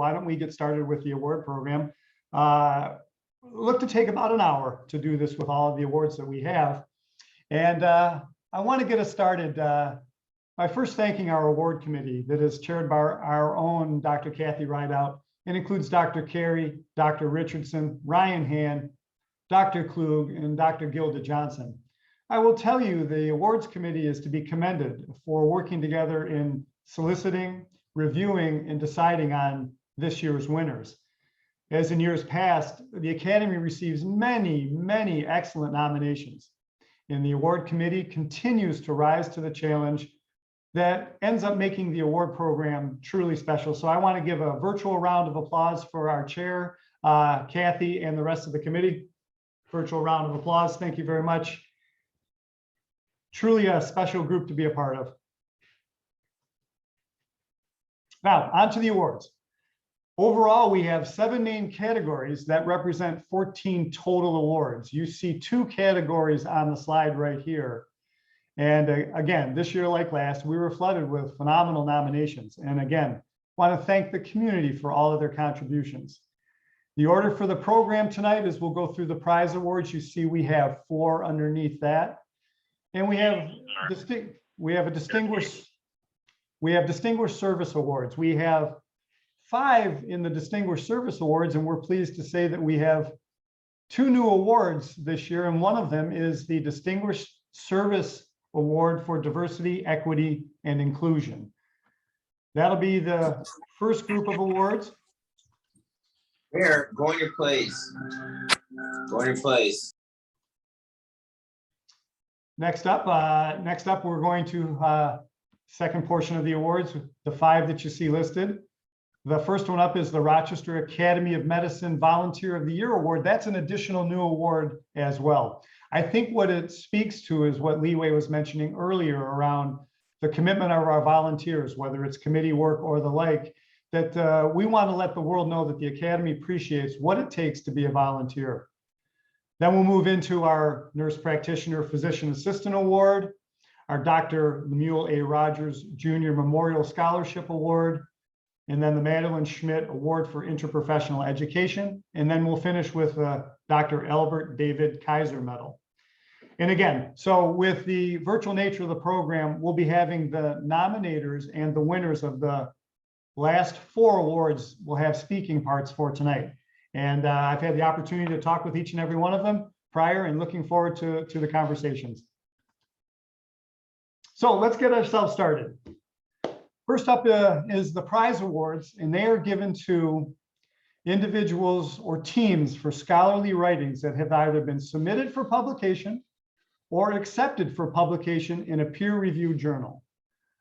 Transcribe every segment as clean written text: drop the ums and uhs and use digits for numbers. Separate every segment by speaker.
Speaker 1: why don't we get started with the award program? Look to take about an hour to do this with all of the awards that we have. And I want to get us started by first thanking our award committee that is chaired by our own Dr. Kathy Rideout, and includes Dr. Carey, Dr. Richardson, Ryan Hand, Dr. Klug, and Dr. Gilda Johnson. I will tell you the awards committee is to be commended for working together in soliciting, reviewing, and deciding on this year's winners. As in years past, the Academy receives many, many excellent nominations, and the award committee continues to rise to the challenge that ends up making the award program truly special. So I want to give a virtual round of applause for our chair, Kathy, and the rest of the committee. Virtual round of applause. Thank you very much. Truly a special group to be a part of. Now, on to the awards. Overall, we have 7 main categories that represent 14 total awards. You see 2 categories on the slide right here. And again, this year, like last, we were flooded with phenomenal nominations. And again, want to thank the community for all of their contributions. The order for the program tonight is we'll go through the prize awards. You see we have 4 underneath that. And we have distinguished service awards. We have 5 in the distinguished service awards, and we're pleased to say that we have 2 new awards this year, and one of them is the Distinguished Service Award for Diversity, Equity, and Inclusion. That'll be the first group of awards.
Speaker 2: Here, go in your place. Go in your place.
Speaker 1: Next up, we're going to second portion of the awards, the 5 that you see listed. The first one up is the Rochester Academy of Medicine Volunteer of the Year Award. That's an additional new award as well. I think what it speaks to is what Leeway was mentioning earlier around the commitment of our volunteers, whether it's committee work or the like, that we want to let the world know that the Academy appreciates what it takes to be a volunteer. Then we'll move into our Nurse Practitioner Physician Assistant Award, our Dr. Lemuel A. Rogers Jr. Memorial Scholarship Award, and then the Madeline Schmidt Award for Interprofessional Education. And then we'll finish with Dr. Albert David Kaiser Medal. And again, so with the virtual nature of the program, we'll be having the nominators and the winners of the last 4 awards will have speaking parts for tonight. And I've had the opportunity to talk with each and every one of them prior, and looking forward to the conversations. So let's get ourselves started. First up is the prize awards, and they are given to individuals or teams for scholarly writings that have either been submitted for publication or accepted for publication in a peer-reviewed journal.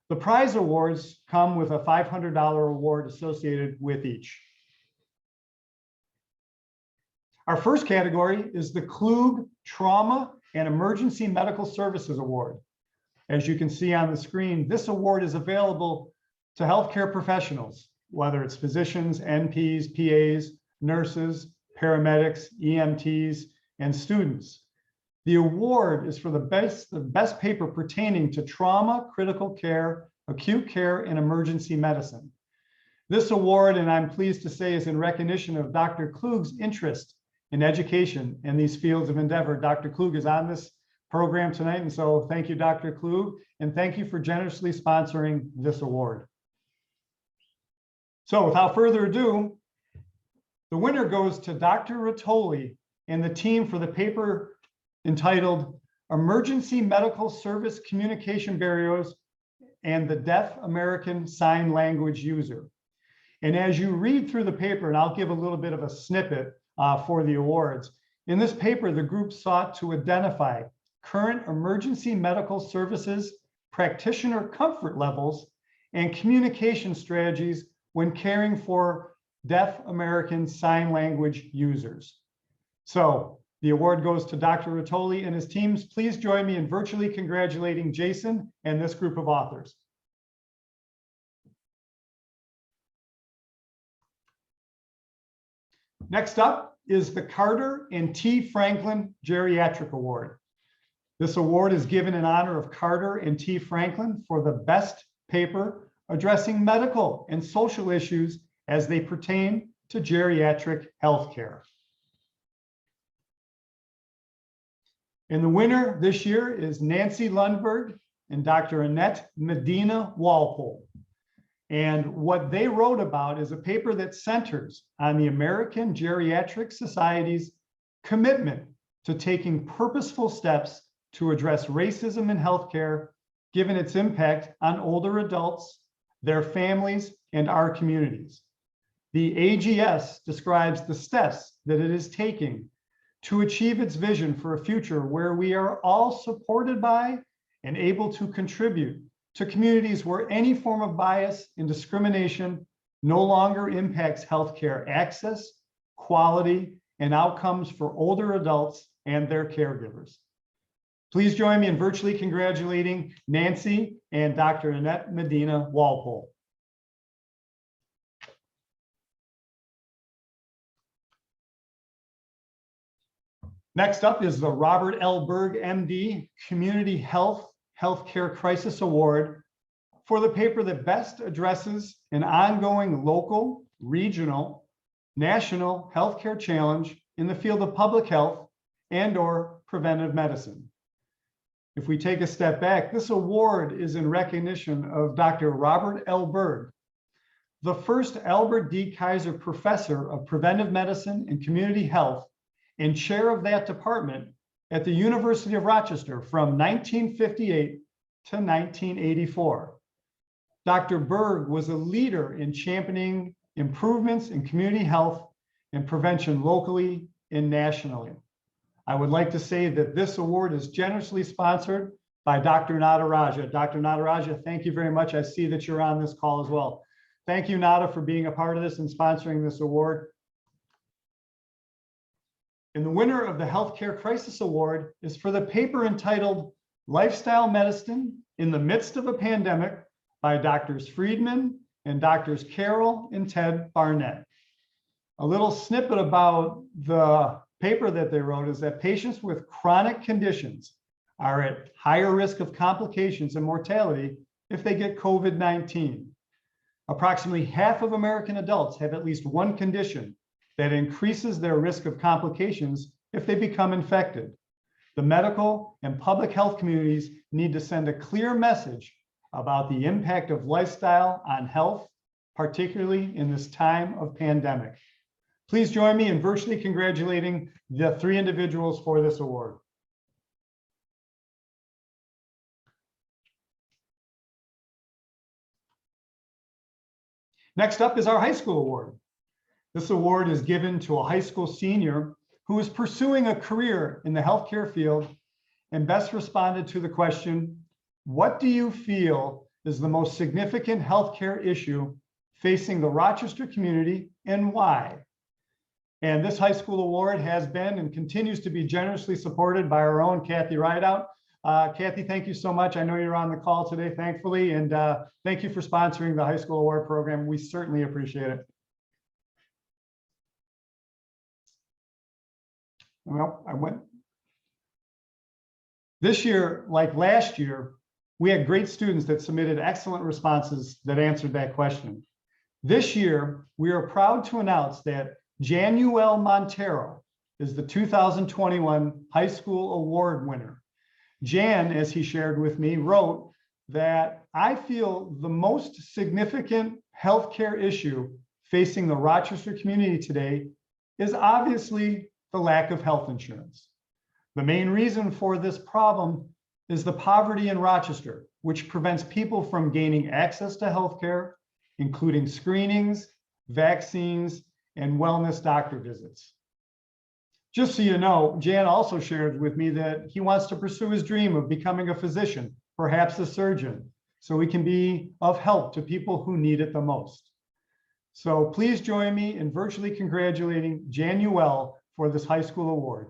Speaker 1: The prize awards come with a $500 award associated with each. Our first category is the Klug Trauma and Emergency Medical Services Award. As you can see on the screen, this award is available to healthcare professionals, whether it's physicians, NPs, PAs, nurses, paramedics, EMTs, and students. The award is for the best paper pertaining to trauma, critical care, acute care, and emergency medicine. This award, and I'm pleased to say, is in recognition of Dr. Klug's interest in education in these fields of endeavor. Dr. Klug is on this program tonight, and so thank you, Dr. Klug, and thank you for generously sponsoring this award. So without further ado, the winner goes to Dr. Rattoli and the team for the paper entitled Emergency Medical Service Communication Barriers and the Deaf American Sign Language User. And as you read through the paper, and I'll give a little bit of a snippet for the awards, in this paper, the group sought to identify current emergency medical services, practitioner comfort levels, and communication strategies when caring for deaf American Sign Language users. So the award goes to Dr. Rattoli and his teams. Please join me in virtually congratulating Jason and this group of authors. Next up is the Carter and T. Franklin Geriatric Award. This award is given in honor of Carter and T. Franklin for the best paper addressing medical and social issues as they pertain to geriatric healthcare. And the winner this year is Nancy Lundberg and Dr. Annette Medina Walpole. And what they wrote about is a paper that centers on the American Geriatric Society's commitment to taking purposeful steps to address racism in healthcare, given its impact on older adults, their families, and our communities. The AGS describes the steps that it is taking to achieve its vision for a future where we are all supported by and able to contribute to communities where any form of bias and discrimination no longer impacts healthcare access, quality, and outcomes for older adults and their caregivers. Please join me in virtually congratulating Nancy and Dr. Annette Medina Walpole. Next up is the Robert L. Berg, MD, Community Healthcare Crisis Award for the paper that best addresses an ongoing local, regional, national healthcare challenge in the field of public health and/or preventive medicine. If we take a step back, this award is in recognition of Dr. Robert L. Berg, the first Albert D. Kaiser Professor of Preventive Medicine and Community Health and chair of that department at the University of Rochester from 1958 to 1984. Dr. Berg was a leader in championing improvements in community health and prevention locally and nationally. I would like to say that this award is generously sponsored by Dr. Nataraja. Dr. Nataraja, thank you very much. I see that you're on this call as well. Thank you, Nata, for being a part of this and sponsoring this award. And the winner of the Healthcare Crisis Award is for the paper entitled Lifestyle Medicine in the Midst of a Pandemic by Drs. Friedman and Drs. Carroll and Ted Barnett. A little snippet about the paper that they wrote is that patients with chronic conditions are at higher risk of complications and mortality if they get COVID-19. Approximately half of American adults have at least one condition that increases their risk of complications if they become infected. The medical and public health communities need to send a clear message about the impact of lifestyle on health, particularly in this time of pandemic. Please join me in virtually congratulating the three individuals for this award. Next up is our high school award. This award is given to a high school senior who is pursuing a career in the healthcare field and best responded to the question, what do you feel is the most significant healthcare issue facing the Rochester community and why? And this high school award has been and continues to be generously supported by our own Kathy Rideout. Kathy, thank you so much. I know you're on the call today, thankfully, and thank you for sponsoring the high school award program. We certainly appreciate it. Well, this year, like last year, we had great students that submitted excellent responses that answered that question. This year, we are proud to announce that Januel Montero is the 2021 high school award winner. Jan, as he shared with me, wrote that I feel the most significant healthcare issue facing the Rochester community today is obviously the lack of health insurance. The main reason for this problem is the poverty in Rochester, which prevents people from gaining access to healthcare, including screenings, vaccines, and wellness doctor visits. Just so you know, Jan also shared with me that he wants to pursue his dream of becoming a physician, perhaps a surgeon, so he can be of help to people who need it the most. So please join me in virtually congratulating Januel for this high school award.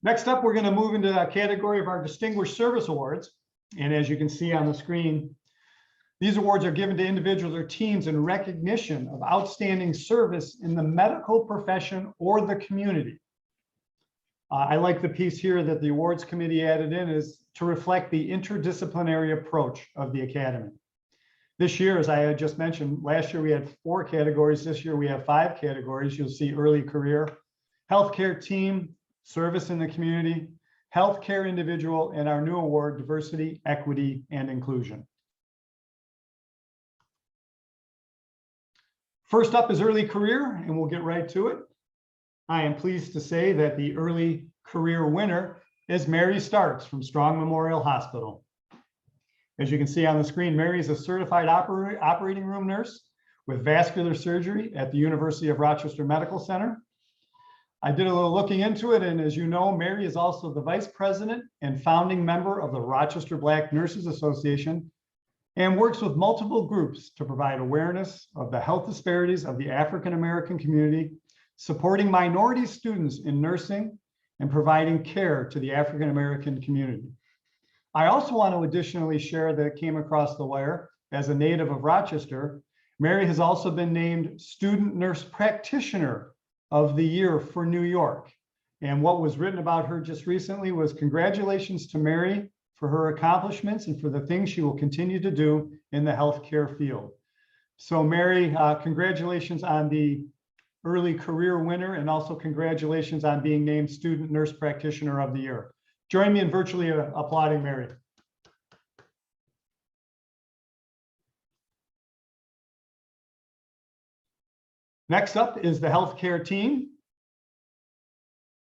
Speaker 1: Next up, we're going to move into the category of our Distinguished Service Awards. And as you can see on the screen, These awards are given to individuals or teams in recognition of outstanding service in the medical profession or the community. I like the piece here that the awards committee added in is to reflect the interdisciplinary approach of the Academy. This year, as I had just mentioned, last year we had 4 categories. This year we have 5 categories. You'll see early career, healthcare team, service in the community, healthcare individual, and our new award, diversity, equity, and inclusion. First up is early career, and we'll get right to it. I am pleased to say that the early career winner is Mary Starks from Strong Memorial Hospital. As you can see on the screen, Mary is a certified operating room nurse with vascular surgery at the University of Rochester Medical Center. I did a little looking into it, and as you know, Mary is also the vice president and founding member of the Rochester Black Nurses Association and works with multiple groups to provide awareness of the health disparities of the African American community, supporting minority students in nursing, and providing care to the African American community. I also want to additionally share that it came across the wire. As a native of Rochester, Mary has also been named Student Nurse Practitioner of the Year for New York. And what was written about her just recently was congratulations to Mary for her accomplishments and for the things she will continue to do in the healthcare field. So Mary, congratulations on the early career winner, and also congratulations on being named Student Nurse Practitioner of the Year. Join me in virtually applauding Mary. Next up is the healthcare team.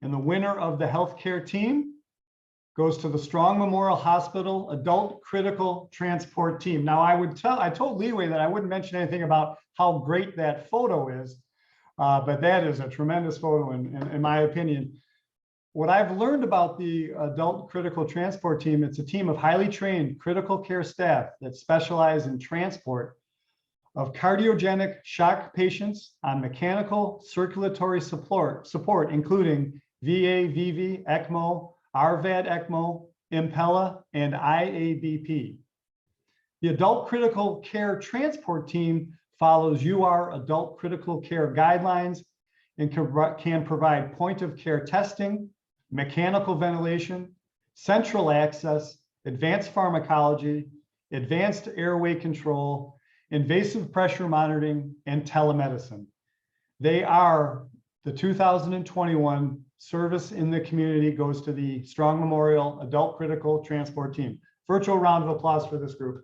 Speaker 1: And the winner of the healthcare team goes to the Strong Memorial Hospital Adult Critical Transport Team. Now I told Leeway that I wouldn't mention anything about how great that photo is, but that is a tremendous photo in my opinion. What I've learned about the Adult Critical Transport Team, it's a team of highly trained critical care staff that specialize in transport of cardiogenic shock patients on mechanical circulatory support, including VA, VV, ECMO, RVAD ECMO, Impella, and IABP. The Adult Critical Care Transport Team follows UR Adult Critical Care guidelines and can provide point of care testing, mechanical ventilation, central access, advanced pharmacology, advanced airway control, invasive pressure monitoring, and telemedicine. They are the 2021 Service in the Community goes to the Strong Memorial Adult Critical Transport Team. Virtual round of applause for this group.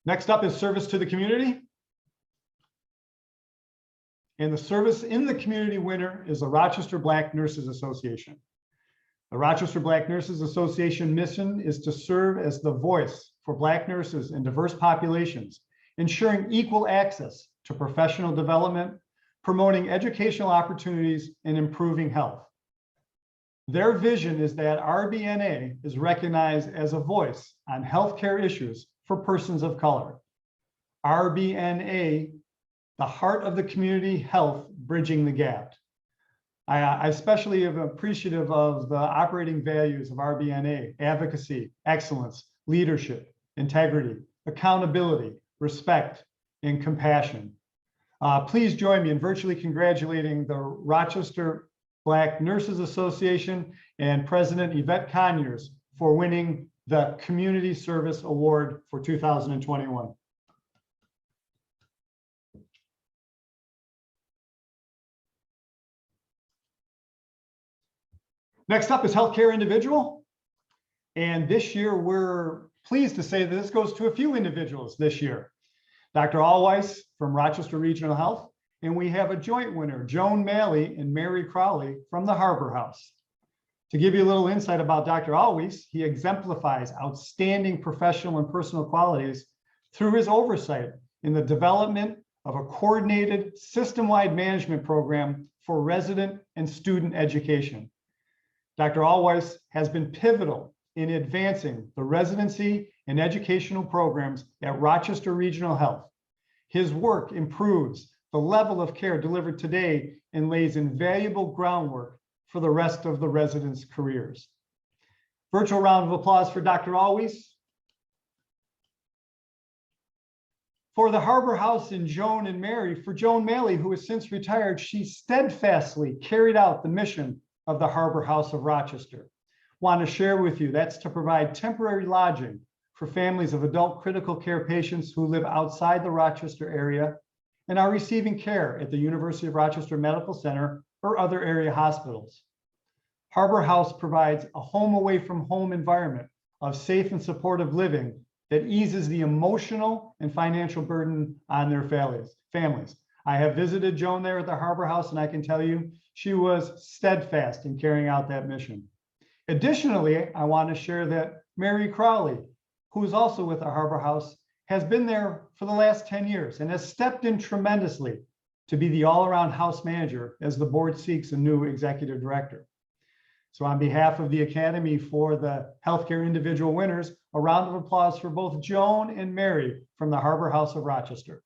Speaker 1: Next up is service to the community. And the service in the community winner is the Rochester Black Nurses Association. The Rochester Black Nurses Association mission is to serve as the voice for Black nurses in diverse populations, ensuring equal access to professional development, promoting educational opportunities, and improving health. Their vision is that RBNA is recognized as a voice on healthcare issues for persons of color. RBNA, the heart of the community health, bridging the gap. I especially am appreciative of the operating values of RBNA: advocacy, excellence, leadership, integrity, accountability, respect, and compassion. Please join me in virtually congratulating the Rochester Black Nurses Association and President Yvette Conyers for winning the Community Service Award for 2021. Next up is healthcare individual. And this year, we're pleased to say that this goes to a few individuals this year. Dr. Allweiss from Rochester Regional Health, and we have a joint winner, Joan Malley and Mary Crowley from the Harbor House. To give you a little insight about Dr. Allweiss, he exemplifies outstanding professional and personal qualities through his oversight in the development of a coordinated system-wide management program for resident and student education. Dr. Allweiss has been pivotal in advancing the residency and educational programs at Rochester Regional Health. His work improves the level of care delivered today and lays invaluable groundwork for the rest of the residents' careers. Virtual round of applause for Dr. Always. For the Harbor House in Joan and Mary, for Joan Malley, who has since retired, she steadfastly carried out the mission of the Harbor House of Rochester. Want to share with you, that's to provide temporary lodging for families of adult critical care patients who live outside the Rochester area and are receiving care at the University of Rochester Medical Center or other area hospitals. Harbor House provides a home away from home environment of safe and supportive living that eases the emotional and financial burden on their families. I have visited Joan there at the Harbor House, and I can tell you she was steadfast in carrying out that mission. Additionally, I want to share that Mary Crowley, who is also with the Harbor House, has been there for the last 10 years and has stepped in tremendously to be the all-around house manager as the board seeks a new executive director. So on behalf of the Academy for the Healthcare Individual Winners, a round of applause for both Joan and Mary from the Harbor House of Rochester.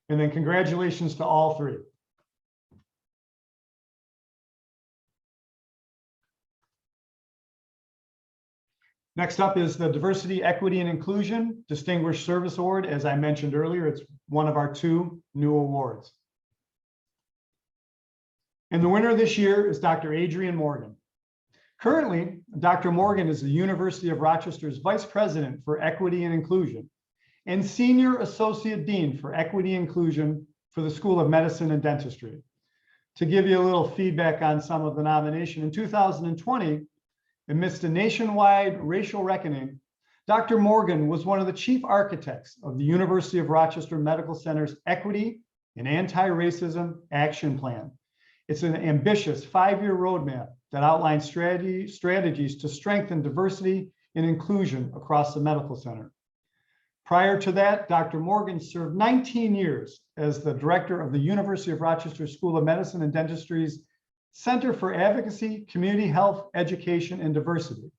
Speaker 1: And then congratulations to all three. Next up is the Diversity, Equity, and Inclusion Distinguished Service Award. As I mentioned earlier, it's one of our 2 new awards. And the winner this year is Dr. Adrian Morgan. Currently, Dr. Morgan is the University of Rochester's Vice President for Equity and Inclusion and Senior Associate Dean for Equity and Inclusion for the School of Medicine and Dentistry. To give you a little feedback on some of the nomination, in 2020, amidst a nationwide racial reckoning, Dr. Morgan was one of the chief architects of the University of Rochester Medical Center's Equity and Anti-Racism Action Plan. It's an ambitious 5-year roadmap that outlines strategies to strengthen diversity and inclusion across the medical center. Prior to that, Dr. Morgan served 19 years as the director of the University of Rochester School of Medicine and Dentistry's Center for Advocacy, Community Health, Education, and Diversity.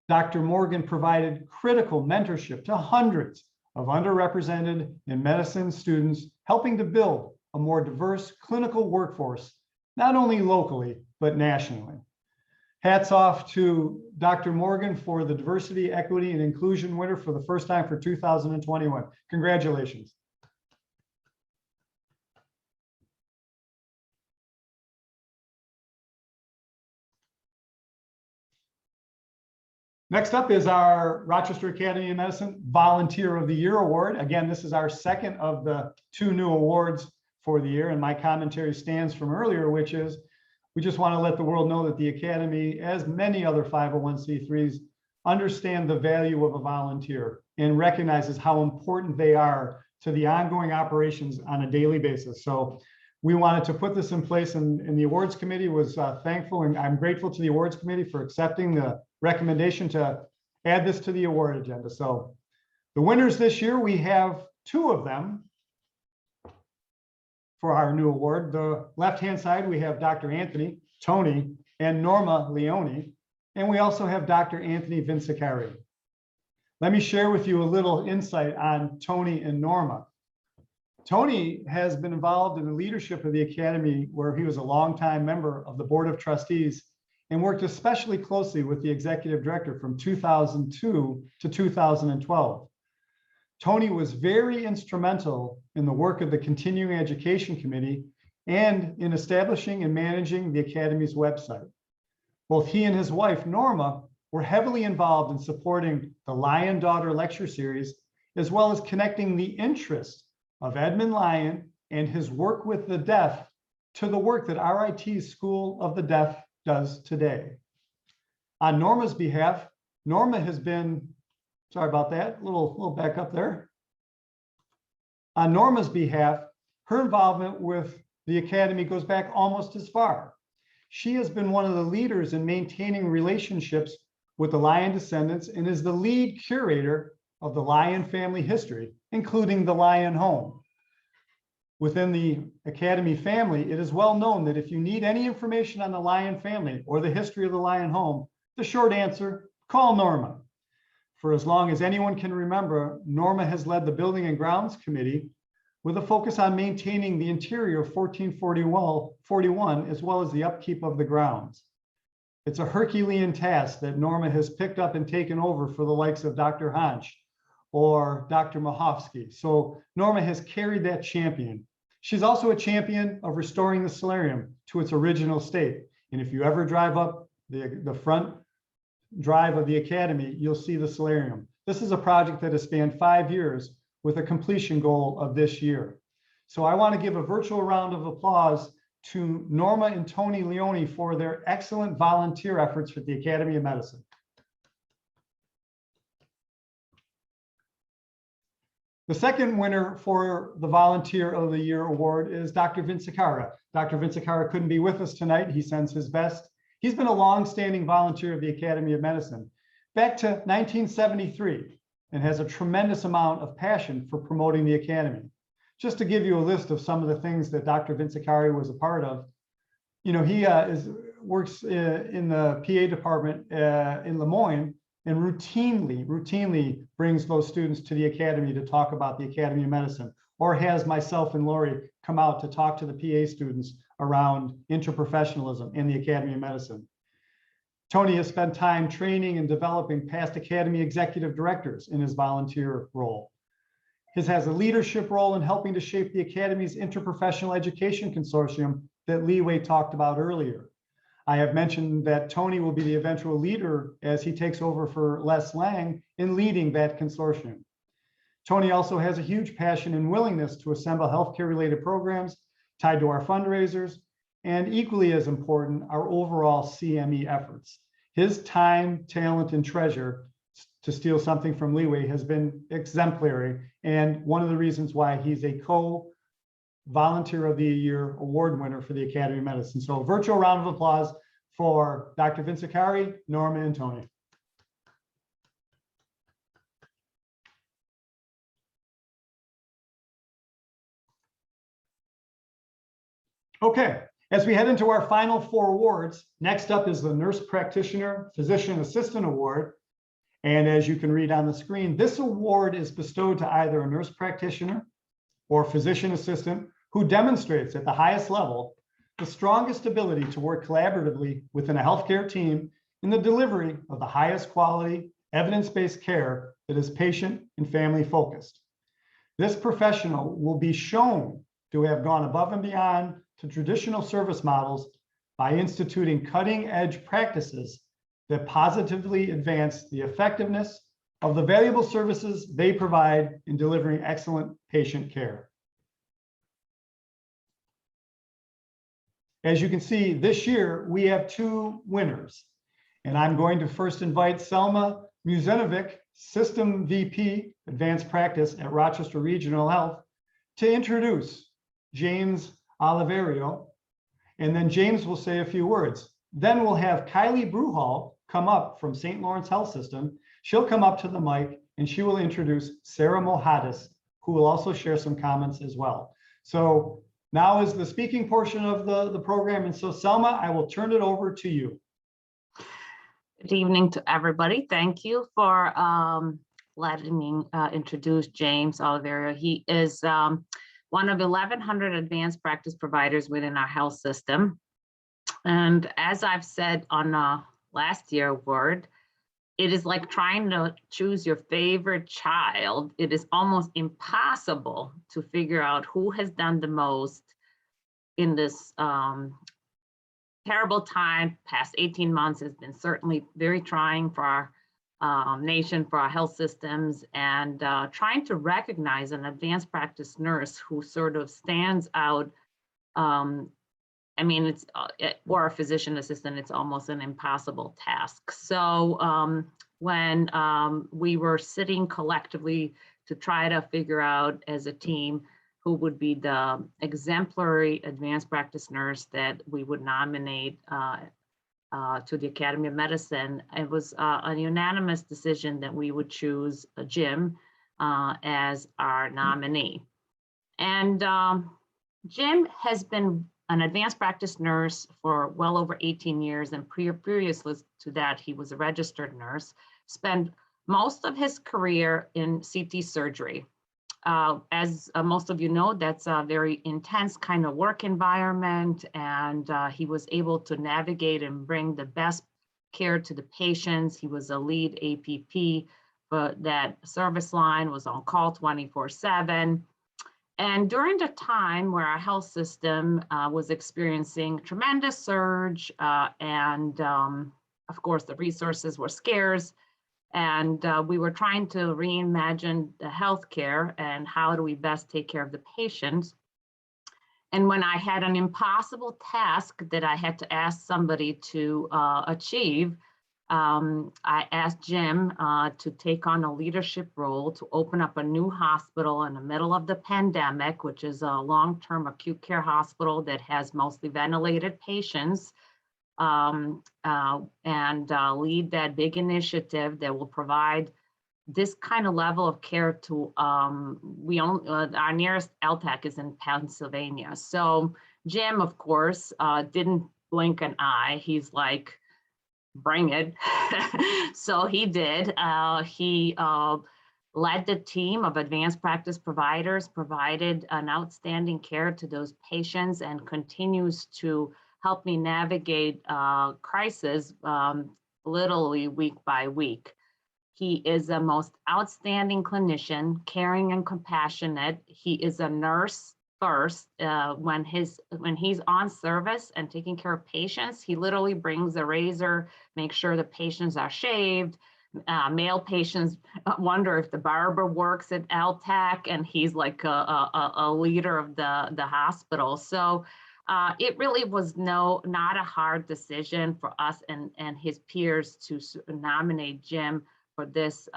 Speaker 1: Dr. Morgan provided critical mentorship to hundreds of underrepresented in medicine students, helping to build a more diverse clinical workforce, not only locally, but nationally. Hats off to Dr. Morgan for the Diversity, Equity, and Inclusion winner for the first time for 2021. Congratulations. Next up is our Rochester Academy of Medicine Volunteer of the Year Award. Again, this is our second of the 2 new awards for the year, and my commentary stands from earlier, which is we just want to let the world know that the Academy, as many other 501c3s, understand the value of a volunteer and recognizes how important they are to the ongoing operations on a daily basis. So we wanted to put this in place, and the awards committee was thankful, and I'm grateful to the awards committee for accepting the recommendation to add this to the award agenda. So the winners this year, we have 2 of them for our new award. The left-hand side, we have Dr. Anthony, Tony, and Norma Leone, and we also have Dr. Anthony Vincicari. Let me share with you a little insight on Tony and Norma. Tony has been involved in the leadership of the Academy, where he was a longtime member of the Board of Trustees and worked especially closely with the Executive Director from 2002 to 2012. Tony was very instrumental in the work of the Continuing Education Committee and in establishing and managing the Academy's website. Both he and his wife, Norma, were heavily involved in supporting the Lion Daughter Lecture Series, as well as connecting the interest of Edmund Lyon and his work with the deaf to the work that RIT's School of the Deaf does today. On Norma's behalf, Norma has been, sorry about that, little back up there. On Norma's behalf, her involvement with the Academy goes back almost as far. She has been one of the leaders in maintaining relationships with the Lyon descendants and is the lead curator of the Lyon family history, including the Lyon home. Within the Academy family, it is well known that if you need any information on the Lyon family or the history of the Lyon home, the short answer, call Norma. For as long as anyone can remember, Norma has led the Building and Grounds Committee, with a focus on maintaining the interior of 1441 as well as the upkeep of the grounds. It's a Herculean task that Norma has picked up and taken over for the likes of Dr. Hansch or Dr. Mahovsky. So Norma has carried that champion. She's also a champion of restoring the solarium to its original state. And if you ever drive up the front drive of the Academy, you'll see the solarium. This is a project that has spanned 5 years with a completion goal of this year. So I want to give a virtual round of applause to Norma and Tony Leone for their excellent volunteer efforts at the Academy of Medicine. The second winner for the Volunteer of the Year award is Dr. Vincicara. Dr. Vincicara couldn't be with us tonight. He sends his best. He's been a long-standing volunteer of the Academy of Medicine back to 1973 and has a tremendous amount of passion for promoting the Academy. Just to give you a list of some of the things that Dr. Vincicari was a part of, you know, he works in the PA department in Lemoyne and routinely brings those students to the Academy to talk about the Academy of Medicine, or has myself and Lori come out to talk to the PA students around interprofessionalism in the Academy of Medicine. Tony has spent time training and developing past Academy executive directors in his volunteer role. He has a leadership role in helping to shape the Academy's interprofessional education consortium that Leeway talked about earlier. I have mentioned that Tony will be the eventual leader as he takes over for Les Lang in leading that consortium. Tony also has a huge passion and willingness to assemble healthcare-related programs tied to our fundraisers, and equally as important, our overall CME efforts. His time, talent, and treasure, to steal something from Leeway, has been exemplary, and one of the reasons why he's a co-Volunteer of the Year award winner for the Academy of Medicine. So a virtual round of applause for Dr. Vincicari, Norma, and Tony. Okay, as we head into our final 4 awards, next up is the Nurse Practitioner Physician Assistant Award. And as you can read on the screen, this award is bestowed to either a nurse practitioner or physician assistant who demonstrates at the highest level the strongest ability to work collaboratively within a healthcare team in the delivery of the highest quality, evidence-based care that is patient and family focused. This professional will be shown to have gone above and beyond to traditional service models by instituting cutting-edge practices that positively advance the effectiveness of the valuable services they provide in delivering excellent patient care. As you can see, this year we have 2 winners, and I'm going to first invite Selma Muzenovic, System VP, Advanced Practice at Rochester Regional Health, to introduce James Oliverio, and then James will say a few words. Then we'll have Kylie Bruhall come up from St. Lawrence Health System. She'll come up to the mic and she will introduce Sarah Mohadis, who will also share some comments as well. So now is the speaking portion of the program. And so Selma, I will turn it over to you.
Speaker 3: Good evening to everybody. Thank you for letting me introduce James Oliverio. He is one of 1,100 advanced practice providers within our health system. And as I've said on last year's award, it is like trying to choose your favorite child. It is almost impossible to figure out who has done the most in this terrible time. Past 18 months has been certainly very trying for our nation, for our health systems, and trying to recognize an advanced practice nurse who sort of stands out. I mean, it's or a physician assistant, it's almost an impossible task. So when we were sitting collectively to try to figure out as a team who would be the exemplary advanced practice nurse that we would nominate to the Academy of Medicine, it was a unanimous decision that we would choose Jim as our nominee. And Jim has been an advanced practice nurse for well over 18 years, and previous to that, he was a registered nurse, spent most of his career in CT surgery. As most of you know, that's a very intense kind of work environment, and he was able to navigate and bring the best care to the patients. He was a lead APP, but that service line was on call 24/7. And during the time where our health system was experiencing tremendous surge, and of course the resources were scarce, and we were trying to reimagine the healthcare and how do we best take care of the patients. And when I had an impossible task that I had to ask somebody to achieve, I asked Jim to take on a leadership role to open up a new hospital in the middle of the pandemic, which is a long-term acute care hospital that has mostly ventilated patients, and lead that big initiative that will provide this kind of level of care to, our nearest LTAC is in Pennsylvania. So Jim, of course, didn't blink an eye. He's like, bring it. So he did. He led the team of advanced practice providers, provided an outstanding care to those patients, and continues to help me navigate crisis literally week by week. He is a most outstanding clinician, caring and compassionate. He is a nurse first. When he's on service and taking care of patients, he literally brings a razor, makes sure the patients are shaved. Male patients wonder if the barber works at LTAC, and he's like a leader of the hospital. So it really was not a hard decision for us and his peers to nominate Jim for this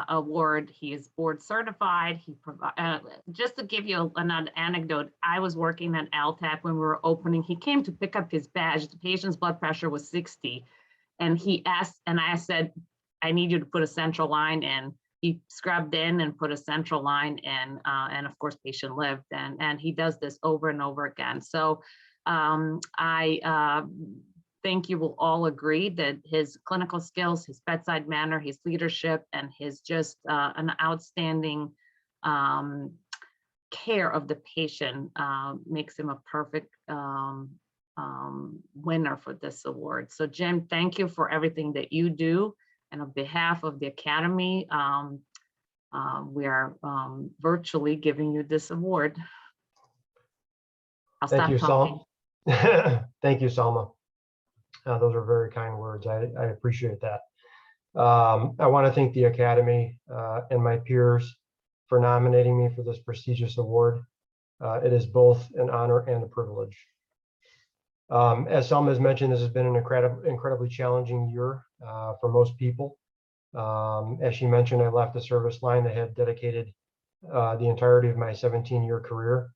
Speaker 3: award. He is board certified. He just to give you another anecdote, I was working at LTAC when we were opening. He came to pick up his badge. The patient's blood pressure was 60. And he asked, and I said, I need you to put a central line in. He scrubbed in and put a central line in, and of course, patient lived. And he does this over and over again. So I think you will all agree that his clinical skills, his bedside manner, his leadership, and his just an outstanding care of the patient makes him a perfect winner for this award. So Jim, thank you for everything that you do. And on behalf of the Academy, we are virtually giving you this award. I'll
Speaker 4: Thank
Speaker 3: stop
Speaker 4: you,
Speaker 3: talking.
Speaker 4: Salma. Thank you, Salma. Those are very kind words. I appreciate that. I want to thank the Academy and my peers for nominating me for this prestigious award. It is both an honor and a privilege. As Salma has mentioned, this has been an incredibly challenging year for most people. As she mentioned, I left a service line that had dedicated the entirety of my 17-year career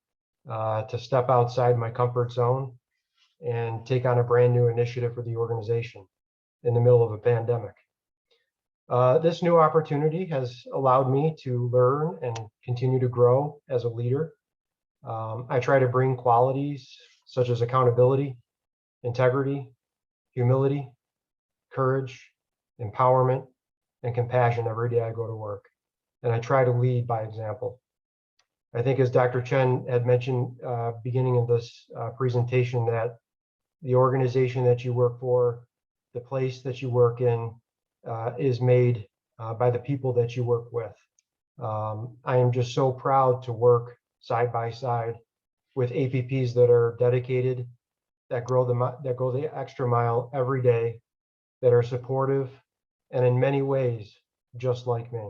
Speaker 4: to step outside my comfort zone and take on a brand new initiative for the organization in the middle of a pandemic. This new opportunity has allowed me to learn and continue to grow as a leader. I try to bring qualities such as accountability, integrity, humility, courage, empowerment, and compassion every day I go to work. And I try to lead by example. I think as Dr. Chen had mentioned beginning of this presentation, that the organization that you work for, the place that you work in, is made by the people that you work with. I am just so proud to work side by side with APPs that are dedicated, that go the extra mile every day, that are supportive, and in many ways, just like me.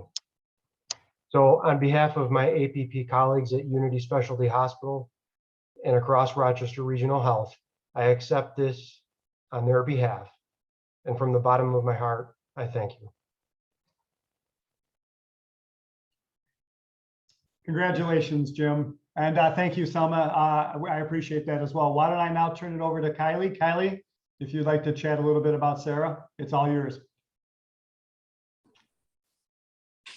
Speaker 4: So on behalf of my APP colleagues at Unity Specialty Hospital and across Rochester Regional Health, I accept this on their behalf. And from the bottom of my heart, I thank you.
Speaker 1: Congratulations, Jim. And thank you, Selma. I appreciate that as well. Why don't I now turn it over to Kylie? Kylie, if you'd like to chat a little bit about Sarah, it's all yours.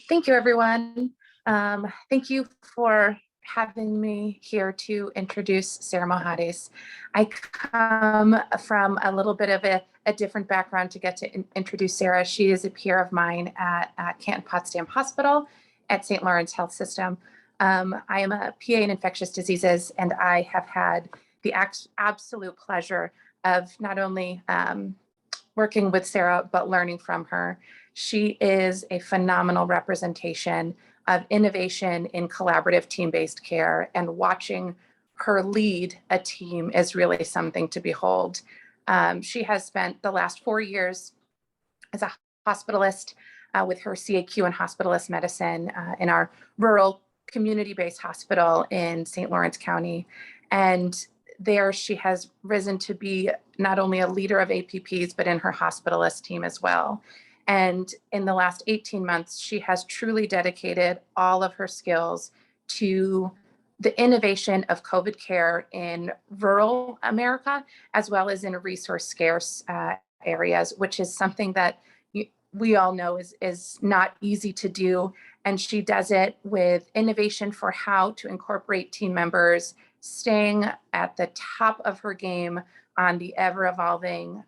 Speaker 5: Thank you, everyone. Thank you for having me here to introduce Sarah Mohades. I come from a little bit of a different background to get to introduce Sarah. She is a peer of mine at Canton Potsdam Hospital, at St. Lawrence Health System. I am a PA in infectious diseases, and I have had the absolute pleasure of not only working with Sarah, but learning from her. She is a phenomenal representation of innovation in collaborative team-based care, and watching her lead a team is really something to behold. She has spent the last 4 years as a hospitalist with her CAQ in hospitalist medicine in our rural community-based hospital in St. Lawrence County. And there she has risen to be not only a leader of APPs, but in her hospitalist team as well. And in the last 18 months, she has truly dedicated all of her skills to the innovation of COVID care in rural America, as well as in resource scarce areas, which is something that we all know is not easy to do. And she does it with innovation for how to incorporate team members, staying at the top of her game on the ever-evolving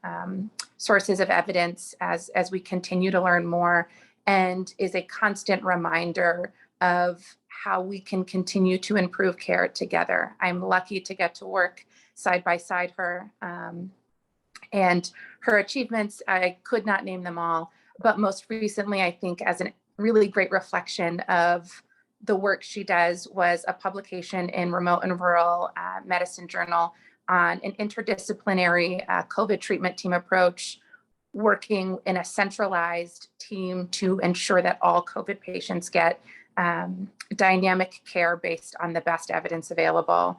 Speaker 5: sources of evidence as we continue to learn more, and is a constant reminder of how we can continue to improve care together. I'm lucky to get to work side by side her, and her achievements, I could not name them all, but most recently, I think as a really great reflection of the work she does was a publication in Remote and Rural Medicine Journal on an interdisciplinary COVID treatment team approach, working in a centralized team to ensure that all COVID patients get dynamic care based on the best evidence available,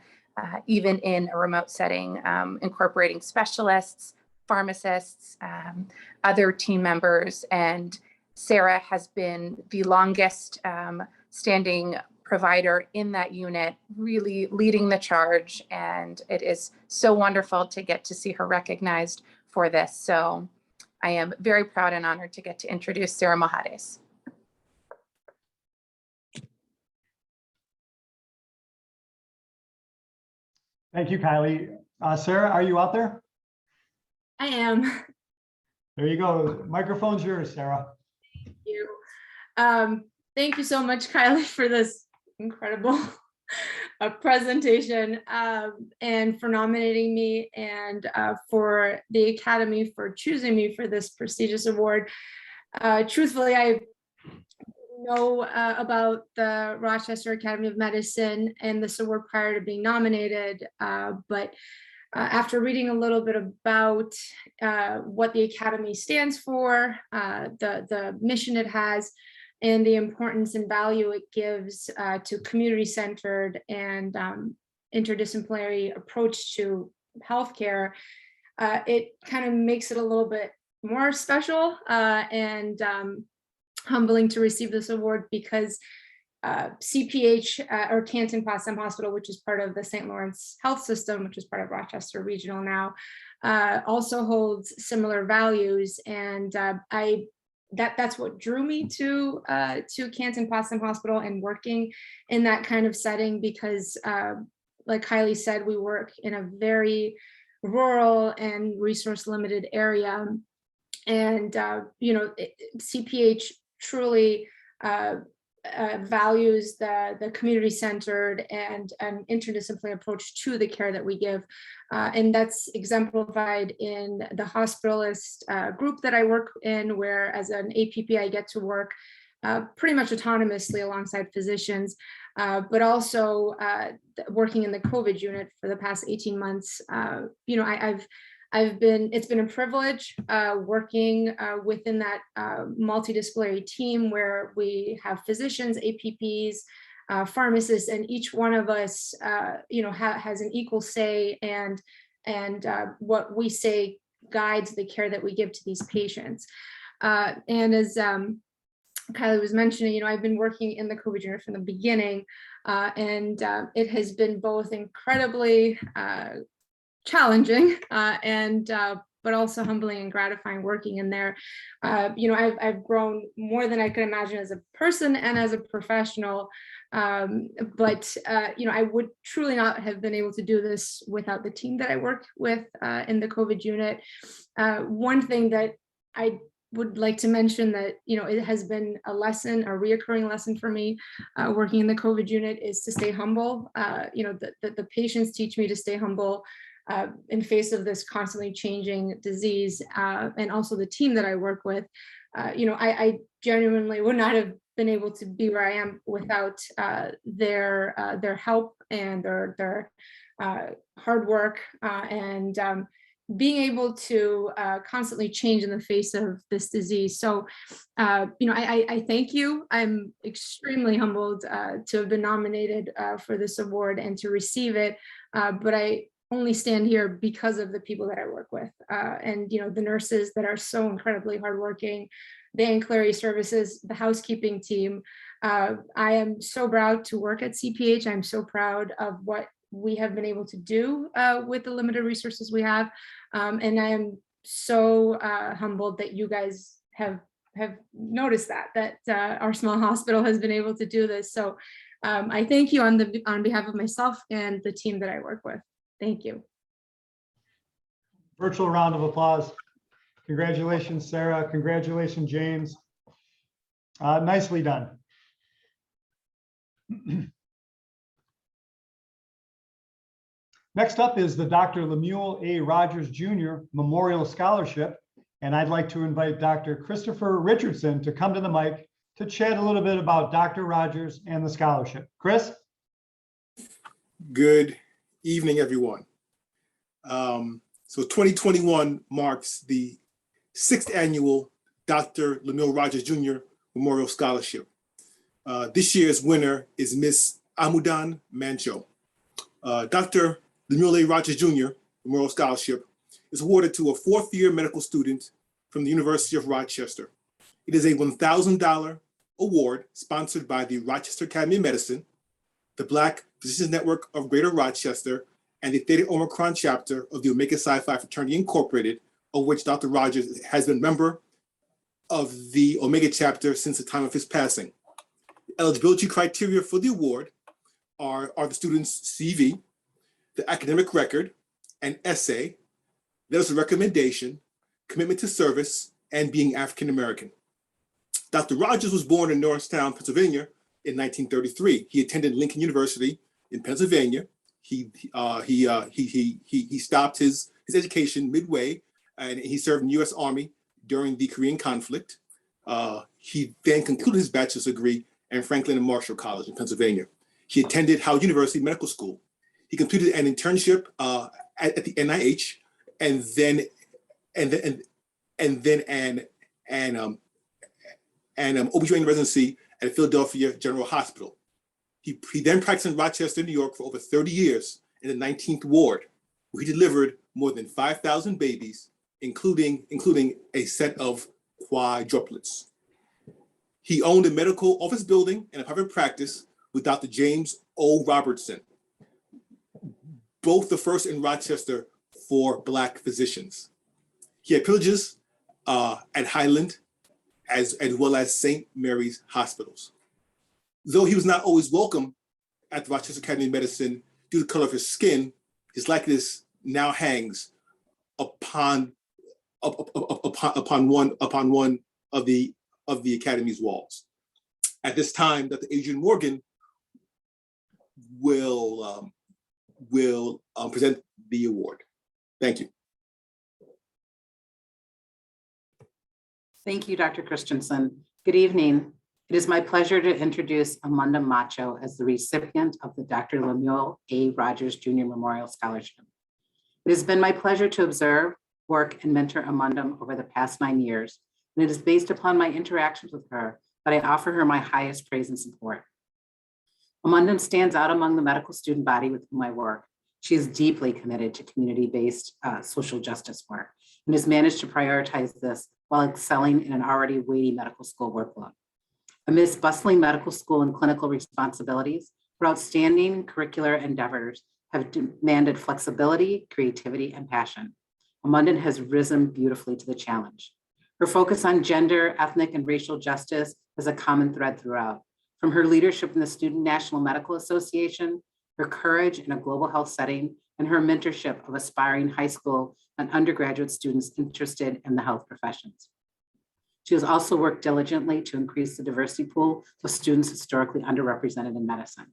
Speaker 5: even in a remote setting, incorporating specialists, pharmacists, other team members. And Sarah has been the longest standing provider in that unit, really leading the charge. And it is so wonderful to get to see her recognized for this. So I am very proud and honored to get to introduce Sarah Mohades.
Speaker 1: Thank you, Kylie. Sarah, are you out there?
Speaker 6: I am.
Speaker 1: There you go. Microphone's yours, Sarah.
Speaker 6: Thank you. Thank you so much, Kylie, for this incredible presentation, and for nominating me, and for the Academy for choosing me for this prestigious award. Truthfully, I know about the Rochester Academy of Medicine and this award prior to being nominated, but after reading a little bit about what the Academy stands for, the mission it has, and the importance and value it gives to community-centered and interdisciplinary approach to healthcare, it kind of makes it a little bit more special and humbling to receive this award, because CPH or Canton Potsdam Hospital, which is part of the St. Lawrence Health System, which is part of Rochester Regional now, also holds similar values. And that's what drew me to Canton Potsdam Hospital and working in that kind of setting, because like Kylie said, we work in a very rural and resource limited area. And CPH truly values the community-centered and an interdisciplinary approach to the care that we give. And that's exemplified in the hospitalist group that I work in, where as an APP, I get to work pretty much autonomously alongside physicians, but also working in the COVID unit for the past 18 months. It's been a privilege working within that multidisciplinary team, where we have physicians, APPs, pharmacists, and each one of us, has an equal say, and what we say guides the care that we give to these patients. And as Kylie was mentioning, I've been working in the COVID unit from the beginning, and it has been both incredibly challenging but also humbling and gratifying working in there. I've grown more than I could imagine as a person and as a professional, but I would truly not have been able to do this without the team that I work with in the COVID unit. One thing that I would like to mention that, it has been a reoccurring lesson for me working in the COVID unit, is to stay humble. The patients teach me to stay humble in face of this constantly changing disease, and also the team that I work with. I genuinely would not have been able to be where I am without their help and their hard work, and being able to constantly change in the face of this disease. So, I thank you. I'm extremely humbled to have been nominated for this award and to receive it. But I only stand here because of the people that I work with, and the nurses that are so incredibly hardworking, the ancillary services, the housekeeping team. I am so proud to work at CPH. I'm so proud of what we have been able to do with the limited resources we have. And I am so humbled that you guys have noticed that our small hospital has been able to do this. So I thank you on behalf of myself and the team that I work with. Thank you.
Speaker 1: Virtual round of applause. Congratulations, Sarah. Congratulations, James. Nicely done. Next up is the Dr. Lemuel A. Rogers Jr. Memorial Scholarship. And I'd like to invite Dr. Christopher Richardson to come to the mic to chat a little bit about Dr. Rogers and the scholarship. Chris?
Speaker 7: Good evening, everyone. So 2021 marks the 6th annual Dr. Lemuel Rogers Jr. Memorial Scholarship. This year's winner is Miss Amudan Mancho. Dr. Lemuel A. Rogers Jr. Memorial Scholarship is awarded to a 4th-year medical student from the University of Rochester. It is a $1,000 award sponsored by the Rochester Academy of Medicine, the Black Physicians Network of Greater Rochester, and the Theta Omicron chapter of the Omega Psi Phi Fraternity Incorporated, of which Dr. Rogers has been a member of the Omega chapter since the time of his passing. Eligibility criteria for the award are the student's CV, the academic record, an essay, letters of recommendation, commitment to service, and being African American. Dr. Rogers was born in Norristown, Pennsylvania in 1933. He attended Lincoln University in Pennsylvania. He stopped his education midway, and he served in the U.S. Army during the Korean conflict. He then concluded his bachelor's degree at Franklin and Marshall College in Pennsylvania. He attended Howard University Medical School. He completed an internship at the NIH, and then an OB/GYN residency at Philadelphia General Hospital. He then practiced in Rochester, New York for over 30 years in the 19th Ward, where he delivered more than 5,000 babies, including a set of quadruplets. He owned a medical office building and a private practice with Dr. James O. Robertson, both the first in Rochester for Black physicians. He had privileges at Highland as well as St. Mary's hospitals. Though he was not always welcome at the Rochester Academy of Medicine due to the color of his skin, his likeness now hangs upon one of the Academy's walls. At this time, Dr. Adrian Morgan will present the award. Thank you.
Speaker 8: Thank you, Dr. Christensen. Good evening. It is my pleasure to introduce Amanda Macho as the recipient of the Dr. Lemuel A. Rogers Jr. Memorial Scholarship. It has been my pleasure to observe, work, and mentor Amanda over the past 9 years, and it is based upon my interactions with her that I offer her my highest praise and support. Amanda stands out among the medical student body with whom I work. She is deeply committed to community-based social justice work and has managed to prioritize this while excelling in an already weighty medical school workload. Amidst bustling medical school and clinical responsibilities, her outstanding curricular endeavors have demanded flexibility, creativity, and passion. Amanda has risen beautifully to the challenge. Her focus on gender, ethnic, and racial justice is a common thread throughout. From her leadership in the Student National Medical Association, her courage in a global health setting, and her mentorship of aspiring high school and undergraduate students interested in the health professions. She has also worked diligently to increase the diversity pool of students historically underrepresented in medicine.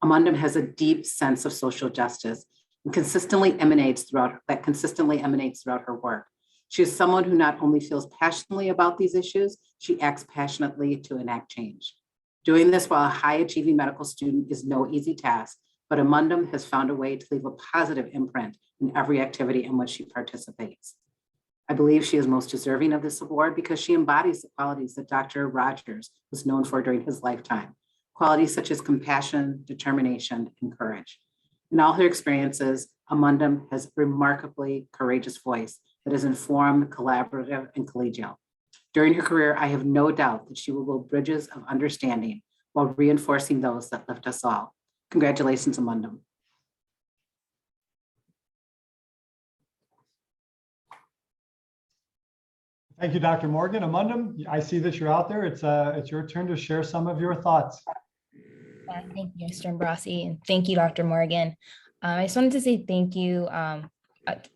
Speaker 8: Amundam has a deep sense of social justice and consistently emanates throughout her work. She is someone who not only feels passionately about these issues, she acts passionately to enact change. Doing this while a high-achieving medical student is no easy task, but Amundam has found a way to leave a positive imprint in every activity in which she participates. I believe she is most deserving of this award because she embodies the qualities that Dr. Rogers was known for during his lifetime, qualities such as compassion, determination, and courage. In all her experiences, Amundam has a remarkably courageous voice that is informed, collaborative, and collegial. During her career, I have no doubt that she will build bridges of understanding while reinforcing those that lift us all. Congratulations, Amundam.
Speaker 1: Thank you, Dr. Morgan. Amundam, I see that you're out there. It's your turn to share some of your thoughts.
Speaker 9: Thank you, Mr. Ambrossi, and thank you, Dr. Morgan. I just wanted to say thank you.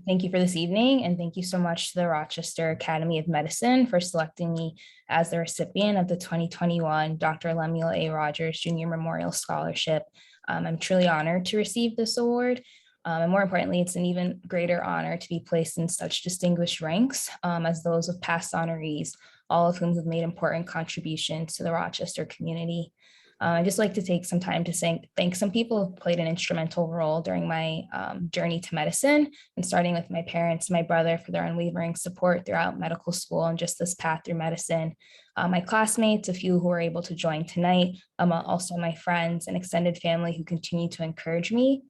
Speaker 9: Thank you for this evening, and thank you so much to the Rochester Academy of Medicine for selecting me as the recipient of the 2021 Dr. Lemuel A. Rogers Jr. Memorial Scholarship. I'm truly honored to receive this award. And more importantly, it's an even greater honor to be placed in such distinguished ranks as those of past honorees, all of whom have made important contributions to the Rochester community. I'd just like to take some time to thank some people who played an instrumental role during my journey to medicine, and starting with my parents, my brother, for their unwavering support throughout medical school and just this path through medicine. My classmates, a few who were able to join tonight, also my friends and extended family who continue to encourage me.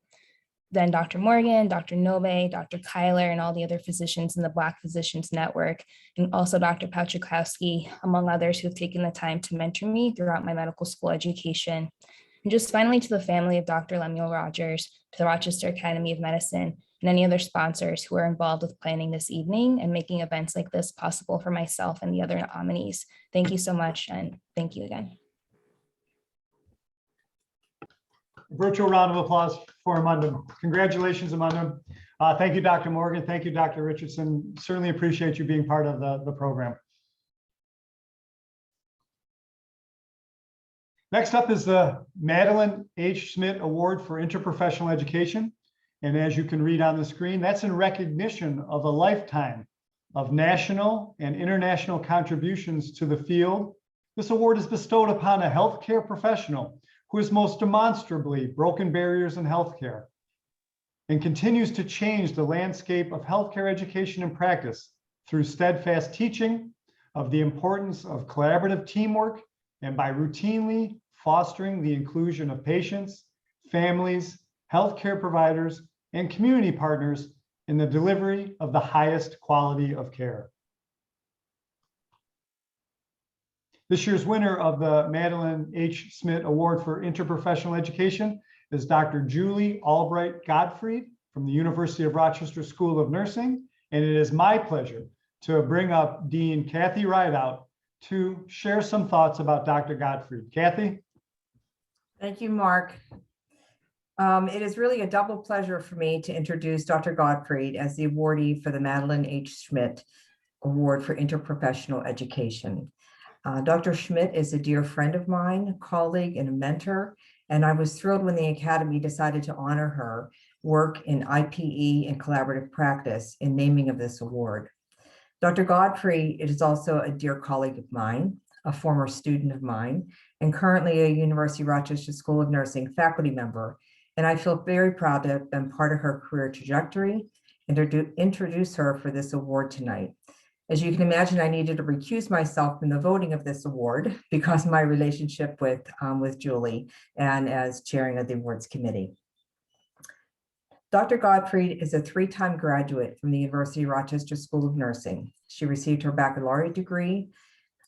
Speaker 9: Then Dr. Morgan, Dr. Nobe, Dr. Kyler, and all the other physicians in the Black Physicians Network, and also Dr. Paczykowski, among others who have taken the time to mentor me throughout my medical school education. And just finally to the family of Dr. Lemuel Rogers, to the Rochester Academy of Medicine, and any other sponsors who are involved with planning this evening and making events like this possible for myself and the other nominees. Thank you so much, and thank you again.
Speaker 1: Virtual round of applause for Amundam. Congratulations, Amundam. Thank you, Dr. Morgan. Thank you, Dr. Richardson. Certainly appreciate you being part of the program. Next up is the Madeline H. Schmidt Award for Interprofessional Education. And as you can read on the screen, that's in recognition of a lifetime of national and international contributions to the field. This award is bestowed upon a healthcare professional who has most demonstrably broken barriers in healthcare and continues to change the landscape of healthcare education and practice through steadfast teaching of the importance of collaborative teamwork and by routinely fostering the inclusion of patients, families, healthcare providers, and community partners in the delivery of the highest quality of care. This year's winner of the Madeline H. Schmidt Award for Interprofessional Education is Dr. Julie Albright Gottfried from the University of Rochester School of Nursing. And it is my pleasure to bring up Dean Kathy Rideout to share some thoughts about Dr. Gottfried. Kathy?
Speaker 10: Thank you, Mark. It is really a double pleasure for me to introduce Dr. Gottfried as the awardee for the Madeline H. Schmidt Award for Interprofessional Education. Dr. Schmidt is a dear friend of mine, colleague, and a mentor, and I was thrilled when the Academy decided to honor her work in IPE and collaborative practice in naming of this award. Dr. Gottfried is also a dear colleague of mine, a former student of mine, and currently a University of Rochester School of Nursing faculty member, and I feel very proud to have been part of her career trajectory and to introduce her for this award tonight. As you can imagine, I needed to recuse myself from the voting of this award because of my relationship with Julie and as chairing of the awards committee. Dr. Gottfried is a three-time graduate from the University of Rochester School of Nursing. She received her baccalaureate degree,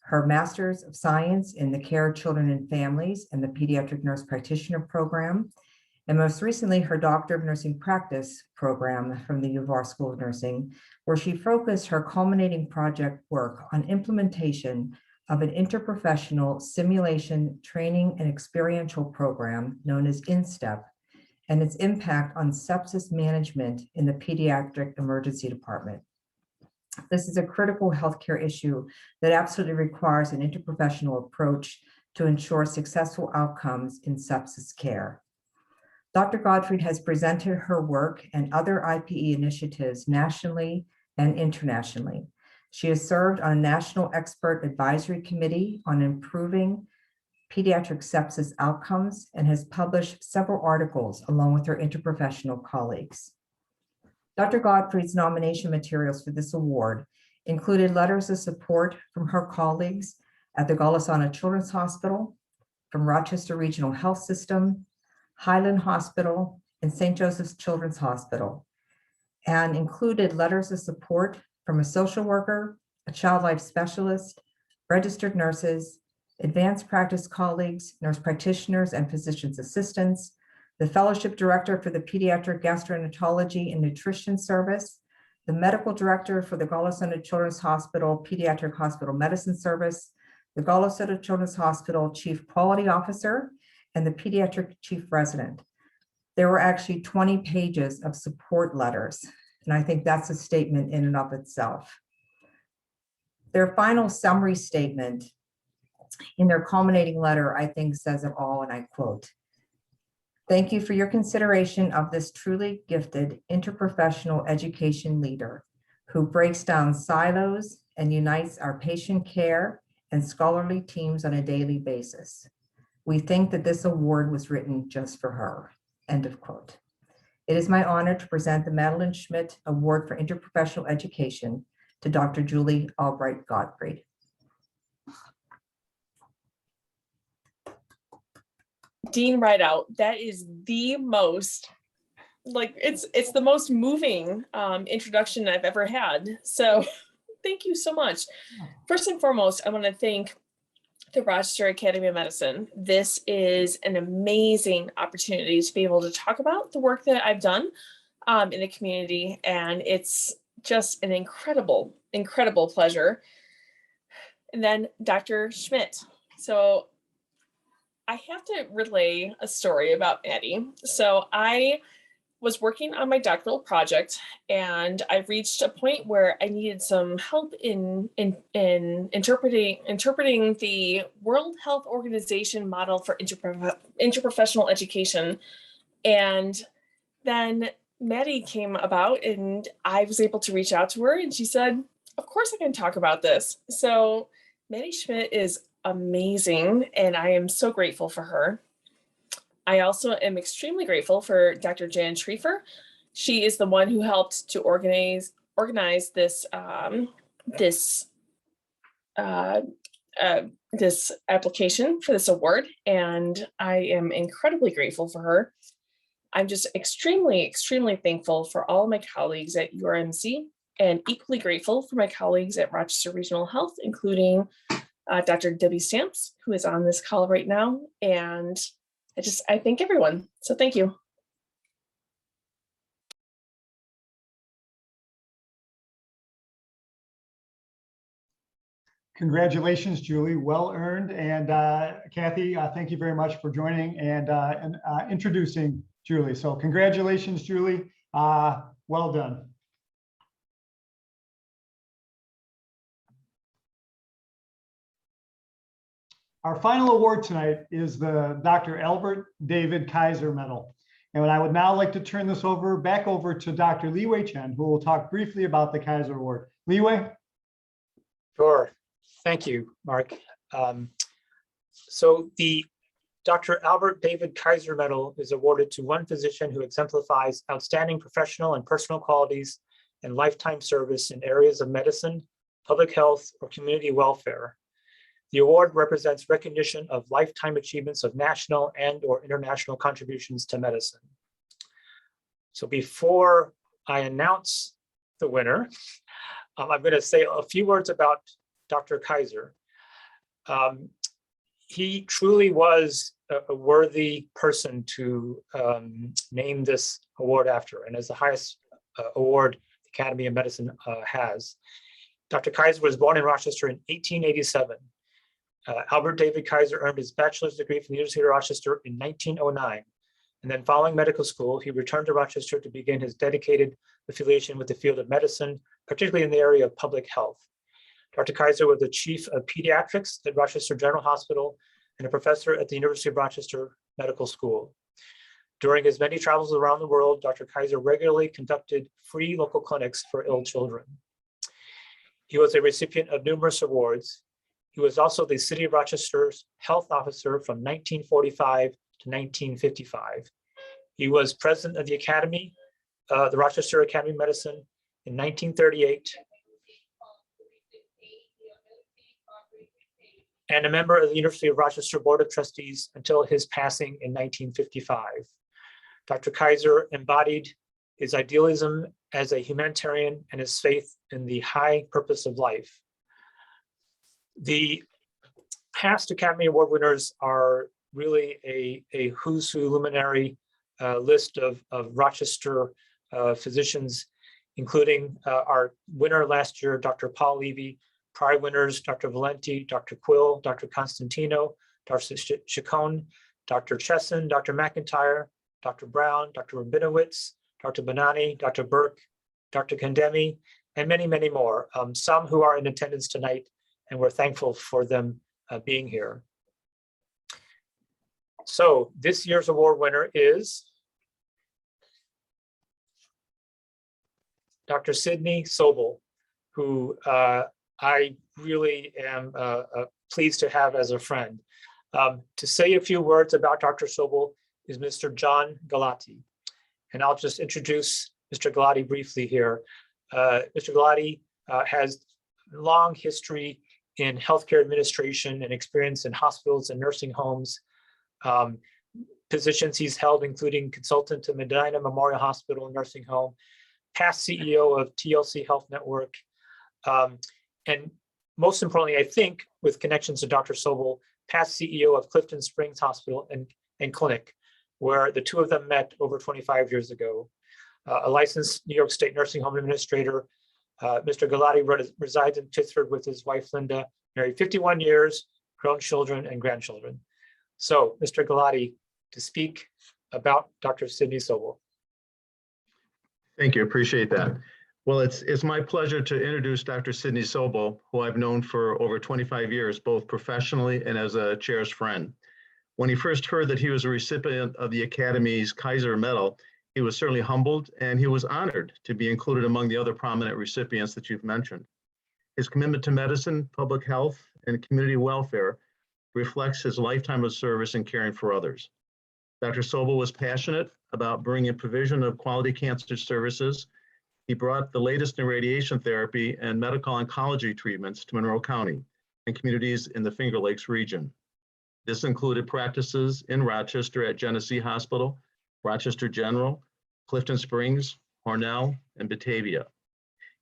Speaker 10: her Master's of Science in the Care of Children and Families and the Pediatric Nurse Practitioner Program, and most recently her Doctor of Nursing Practice program from the U of R School of Nursing, where she focused her culminating project work on implementation of an interprofessional simulation training and experiential program known as InStep, and its impact on sepsis management in the pediatric emergency department. This is a critical healthcare issue that absolutely requires an interprofessional approach to ensure successful outcomes in sepsis care. Dr. Gottfried has presented her work and other IPE initiatives nationally and internationally. She has served on a National Expert Advisory Committee on improving pediatric sepsis outcomes and has published several articles along with her interprofessional colleagues. Dr. Gottfried's nomination materials for this award included letters of support from her colleagues at the Golisano Children's Hospital, from Rochester Regional Health System, Highland Hospital, and St. Joseph's Children's Hospital, and included letters of support from a social worker, a child life specialist, registered nurses, advanced practice colleagues, nurse practitioners, and physician's assistants, the fellowship director for the Pediatric Gastroenterology and Nutrition Service, the medical director for the Golisano Children's Hospital Pediatric Hospital Medicine Service, the Golisano Children's Hospital Chief Quality Officer, and the pediatric chief resident. There were actually 20 pages of support letters, and I think that's a statement in and of itself. Their final summary statement in their culminating letter, I think, says it all, and I quote, "Thank you for your consideration of this truly gifted interprofessional education leader who breaks down silos and unites our patient care and scholarly teams on a daily basis. We think that this award was written just for her." End of quote. It is my honor to present the Madeline Schmidt Award for Interprofessional Education to Dr. Julie Albright Gottfried.
Speaker 11: Dean Rideout, that is the most, it's the most moving introduction I've ever had. So thank you so much. First and foremost, I want to thank the Rochester Academy of Medicine. This is an amazing opportunity to be able to talk about the work that I've done in the community. And it's just an incredible, incredible pleasure. And then Dr. Schmidt. So I have to relay a story about Maddie. So I was working on my doctoral project, and I reached a point where I needed some help in interpreting the World Health Organization model for interprofessional education. And then Maddie came about, and I was able to reach out to her, and she said, "Of course I can talk about this." So Maddie Schmidt is amazing, and I am so grateful for her. I also am extremely grateful for Dr. Jan Schrieffer. She is the one who helped to organize this this application for this award, and I am incredibly grateful for her. I'm just extremely, extremely thankful for all my colleagues at URMC, and equally grateful for my colleagues at Rochester Regional Health, including Dr. Debbie Stamps, who is on this call right now. And I thank everyone. So thank you.
Speaker 1: Congratulations, Julie, well earned. And Kathy, thank you very much for joining and introducing Julie. So congratulations, Julie, well done. Our final award tonight is the Dr. Albert David Kaiser Medal. And I would now like to turn this back over to Dr. Li Wei Chen, who will talk briefly about the Kaiser Award. Li Wei?
Speaker 12: Sure. Thank you, Mark. So the Dr. Albert David Kaiser Medal is awarded to one physician who exemplifies outstanding professional and personal qualities and lifetime service in areas of medicine, public health, or community welfare. The award represents recognition of lifetime achievements of national and/or international contributions to medicine. So before I announce the winner, I'm going to say a few words about Dr. Kaiser. He truly was a worthy person to name this award after, and as the highest award the Academy of Medicine has. Dr. Kaiser was born in Rochester in 1887. Albert David Kaiser earned his bachelor's degree from the University of Rochester in 1909. And then following medical school, he returned to Rochester to begin his dedicated affiliation with the field of medicine, particularly in the area of public health. Dr. Kaiser was the chief of pediatrics at Rochester General Hospital and a professor at the University of Rochester Medical School. During his many travels around the world, Dr. Kaiser regularly conducted free local clinics for ill children. He was a recipient of numerous awards. He was also the City of Rochester's health officer from 1945 to 1955. He was president of the Academy, the Rochester Academy of Medicine in 1938, and a member of the University of Rochester Board of Trustees until his passing in 1955. Dr. Kaiser embodied his idealism as a humanitarian and his faith in the high purpose of life. The past Academy Award winners are really a who's who luminary list of Rochester physicians, including our winner last year, Dr. Paul Levy, prior winners, Dr. Valenti, Dr. Quill, Dr. Constantino, Dr. Chacon, Dr. Chesson, Dr. McIntyre, Dr. Brown, Dr. Rabinowitz, Dr. Bonani, Dr. Burke, Dr. Kandemi, and many, many more, some who are in attendance tonight, and we're thankful for them being here. So this year's award winner is Dr. Sydney Sobel, who I really am pleased to have as a friend. To say a few words about Dr. Sobel is Mr. John Galati. And I'll just introduce Mr. Galati briefly here. Mr. Galati has a long history in healthcare administration and experience in hospitals and nursing homes. Positions he's held including consultant to Medina Memorial Hospital and Nursing Home, past CEO of TLC Health Network, and most importantly, I think, with connections to Dr. Sobel, past CEO of Clifton Springs Hospital and Clinic, where the two of them met over 25 years ago. A licensed New York State Nursing Home Administrator, Mr. Galati resides in Pittsburgh with his wife, Linda, married 51 years, grown children and grandchildren. So, Mr. Galati, to speak about Dr. Sydney Sobel.
Speaker 13: Thank you, appreciate that. Well, it's my pleasure to introduce Dr. Sydney Sobel, who I've known for over 25 years, both professionally and as a chair's friend. When he first heard that he was a recipient of the Academy's Kaiser Medal, he was certainly humbled and he was honored to be included among the other prominent recipients that you've mentioned. His commitment to medicine, public health, and community welfare reflects his lifetime of service and caring for others. Dr. Sobel was passionate about bringing provision of quality cancer services. He brought the latest in radiation therapy and medical oncology treatments to Monroe County and communities in the Finger Lakes region. This included practices in Rochester at Genesee Hospital, Rochester General, Clifton Springs, Hornell, and Batavia.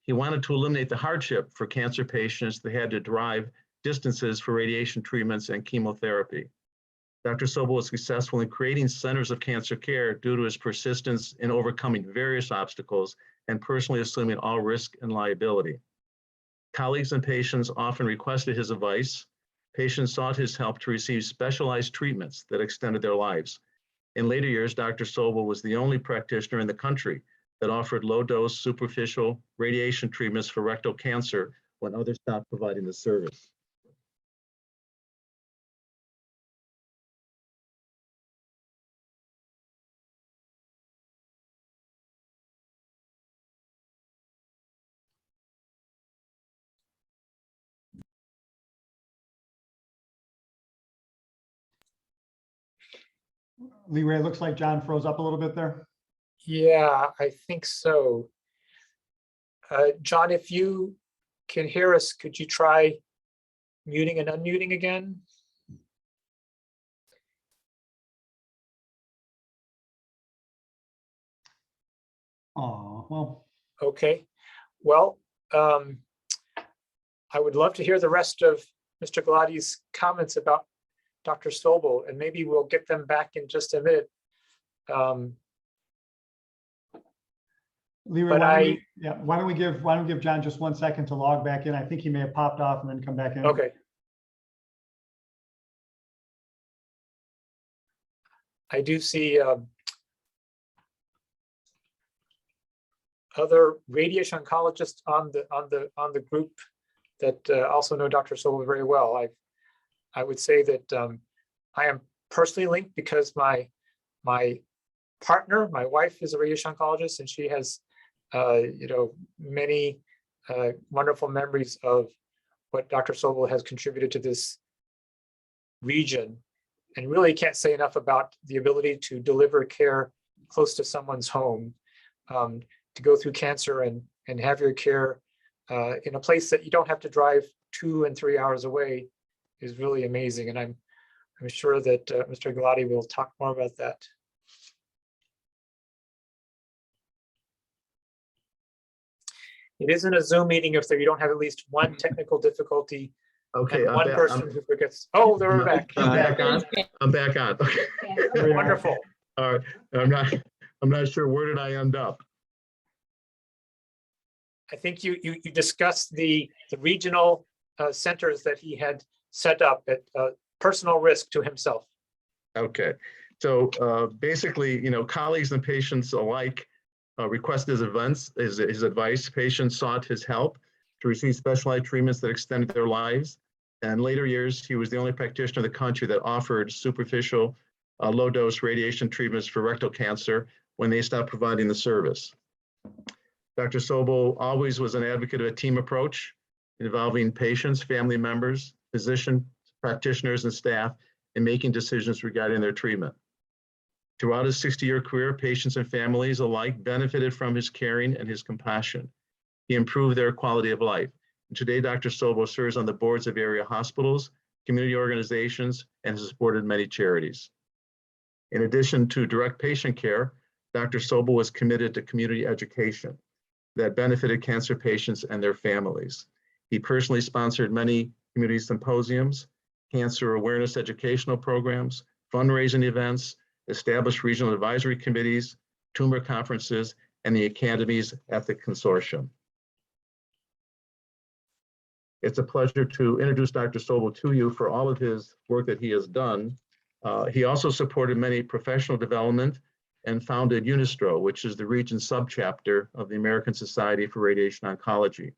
Speaker 13: He wanted to eliminate the hardship for cancer patients that had to drive distances for radiation treatments and chemotherapy. Dr. Sobel was successful in creating centers of cancer care due to his persistence in overcoming various obstacles and personally assuming all risk and liability. Colleagues and patients often requested his advice. Patients sought his help to receive specialized treatments that extended their lives. In later years, Dr. Sobel was the only practitioner in the country that offered low-dose superficial radiation treatments for rectal cancer when others stopped providing the service.
Speaker 1: Lee Ray, looks like John froze up a little bit there.
Speaker 12: Yeah, I think so. John, if you can hear us, could you try muting and unmuting again?
Speaker 1: Oh, well.
Speaker 12: Okay, well, I would love to hear the rest of Mr. Galati's comments about Dr. Sobel, and maybe we'll get them back in just a minute.
Speaker 1: Leroy, why don't we give John just 1 second to log back in? I think he may have popped off and then come back in.
Speaker 12: Okay. I do see other radiation oncologists on the group that also know Dr. Sobel very well. I would say that I am personally linked because my partner, my wife, is a radiation oncologist, and she has many wonderful memories of what Dr. Sobel has contributed to this region, and really can't say enough about the ability to deliver care close to someone's home, to go through cancer and have your care in a place that you don't have to drive 2 and 3 hours away is really amazing. And I'm sure that Mr. Galati will talk more about that. It isn't a Zoom meeting if you don't have at least one technical difficulty.
Speaker 13: Okay,
Speaker 12: and one person who forgets. Oh, they're back.
Speaker 13: I'm back on. I'm back on. Okay.
Speaker 12: Wonderful.
Speaker 13: All right. I'm not sure, where did I end up?
Speaker 12: I think you discussed the regional centers that he had set up at personal risk to himself.
Speaker 13: Okay. So basically, colleagues and patients alike requested his advice. Patients sought his help to receive specialized treatments that extended their lives. And in later years, he was the only practitioner in the country that offered superficial low-dose radiation treatments for rectal cancer when they stopped providing the service. Dr. Sobel always was an advocate of a team approach involving patients, family members, physicians, practitioners, and staff in making decisions regarding their treatment. Throughout his 60-year career, patients and families alike benefited from his caring and his compassion. He improved their quality of life. And today, Dr. Sobel serves on the boards of area hospitals, community organizations, and has supported many charities. In addition to direct patient care, Dr. Sobel was committed to community education that benefited cancer patients and their families. He personally sponsored many community symposiums, cancer awareness educational programs, fundraising events, established regional advisory committees, tumor conferences, and the Academy's Ethic Consortium. It's a pleasure to introduce Dr. Sobel to you for all of his work that he has done. He also supported many professional development and founded UNISTRO, which is the region subchapter of the American Society for Radiation Oncology.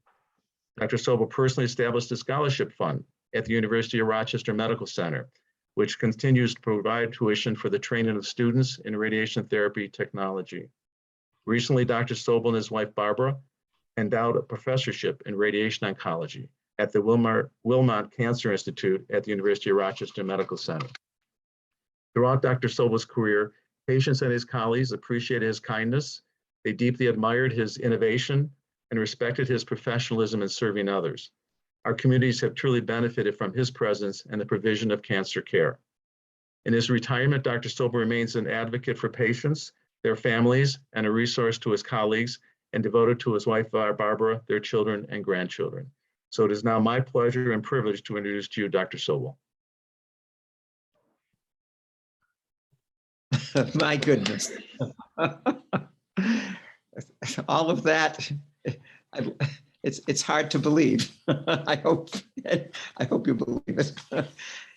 Speaker 13: Dr. Sobel personally established a scholarship fund at the University of Rochester Medical Center, which continues to provide tuition for the training of students in radiation therapy technology. Recently, Dr. Sobel and his wife, Barbara, endowed a professorship in radiation oncology at the Wilmot Cancer Institute at the University of Rochester Medical Center. Throughout Dr. Sobel's career, patients and his colleagues appreciated his kindness. They deeply admired his innovation and respected his professionalism in serving others. Our communities have truly benefited from his presence and the provision of cancer care. In his retirement, Dr. Sobel remains an advocate for patients, their families, and a resource to his colleagues, and devoted to his wife, Barbara, their children and grandchildren. So it is now my pleasure and privilege to introduce to you Dr. Sobel.
Speaker 14: My goodness. All of that, it's hard to believe. I hope you believe it.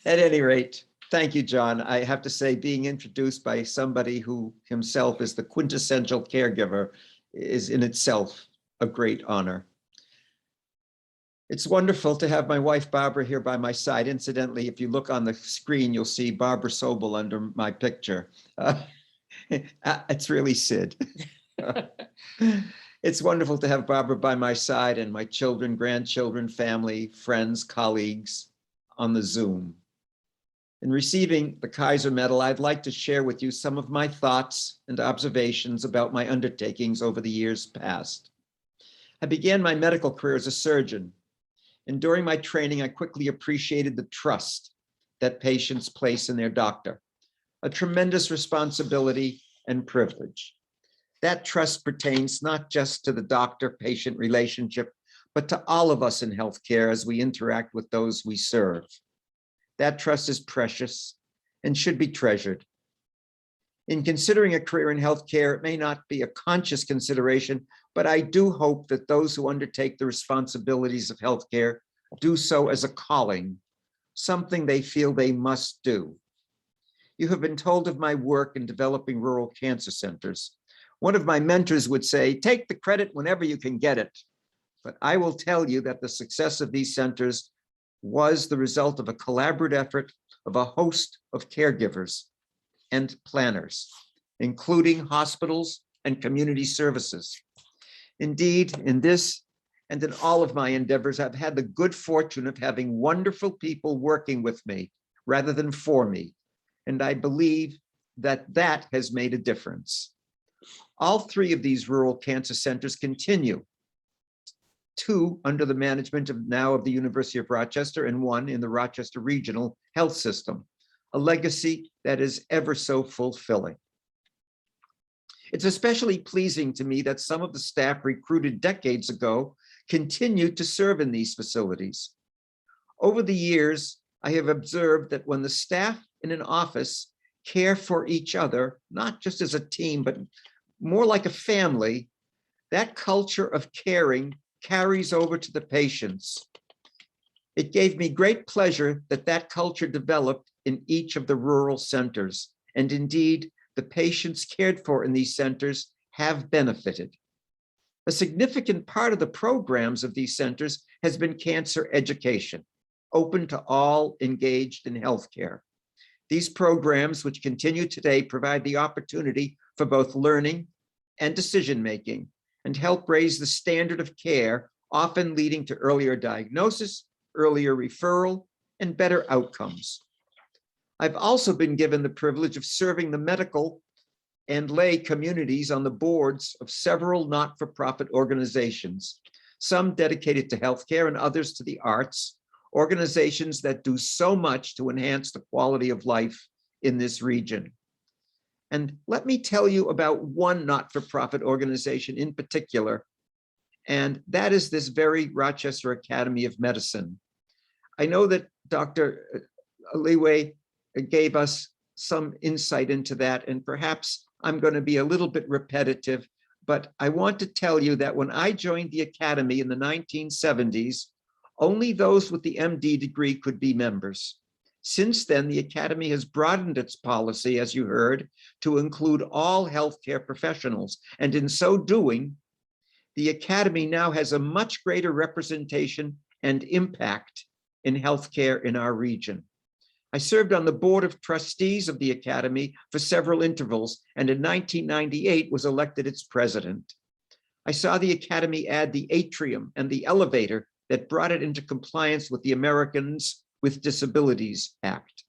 Speaker 14: At any rate, thank you, John. I have to say, being introduced by somebody who himself is the quintessential caregiver is in itself a great honor. It's wonderful to have my wife, Barbara, here by my side. Incidentally, if you look on the screen, you'll see Barbara Sobel under my picture. It's really Sid. It's wonderful to have Barbara by my side and my children, grandchildren, family, friends, colleagues on the Zoom. In receiving the Kaiser Medal, I'd like to share with you some of my thoughts and observations about my undertakings over the years past. I began my medical career as a surgeon, and during my training, I quickly appreciated the trust that patients place in their doctor, a tremendous responsibility and privilege. That trust pertains not just to the doctor-patient relationship, but to all of us in healthcare as we interact with those we serve. That trust is precious and should be treasured. In considering a career in healthcare, it may not be a conscious consideration, but I do hope that those who undertake the responsibilities of healthcare do so as a calling, something they feel they must do. You have been told of my work in developing rural cancer centers. One of my mentors would say, take the credit whenever you can get it. But I will tell you that the success of these centers was the result of a collaborative effort of a host of caregivers and planners, including hospitals and community services. Indeed, in this and in all of my endeavors, I've had the good fortune of having wonderful people working with me rather than for me. And I believe that that has made a difference. All three of these rural cancer centers continue, two under the management of the University of Rochester and one in the Rochester Regional Health System, a legacy that is ever so fulfilling. It's especially pleasing to me that some of the staff recruited decades ago continue to serve in these facilities. Over the years, I have observed that when the staff in an office care for each other, not just as a team, but more like a family, that culture of caring carries over to the patients. It gave me great pleasure that that culture developed in each of the rural centers. And indeed, the patients cared for in these centers have benefited. A significant part of the programs of these centers has been cancer education, open to all engaged in healthcare. These programs, which continue today, provide the opportunity for both learning and decision-making and help raise the standard of care, often leading to earlier diagnosis, earlier referral, and better outcomes. I've also been given the privilege of serving the medical and lay communities on the boards of several not-for-profit organizations, some dedicated to healthcare and others to the arts, organizations that do so much to enhance the quality of life in this region. And let me tell you about one not-for-profit organization in particular, and that is this very Rochester Academy of Medicine. I know that Dr. Aliwe gave us some insight into that, and perhaps I'm going to be a little bit repetitive, but I want to tell you that when I joined the Academy in the 1970s, only those with the MD degree could be members. Since then, the Academy has broadened its policy, as you heard, to include all healthcare professionals. And in so doing, the Academy now has a much greater representation and impact in healthcare in our region. I served on the board of trustees of the Academy for several intervals, and in 1998 was elected its president. I saw the Academy add the atrium and the elevator that brought it into compliance with the Americans with Disabilities Act.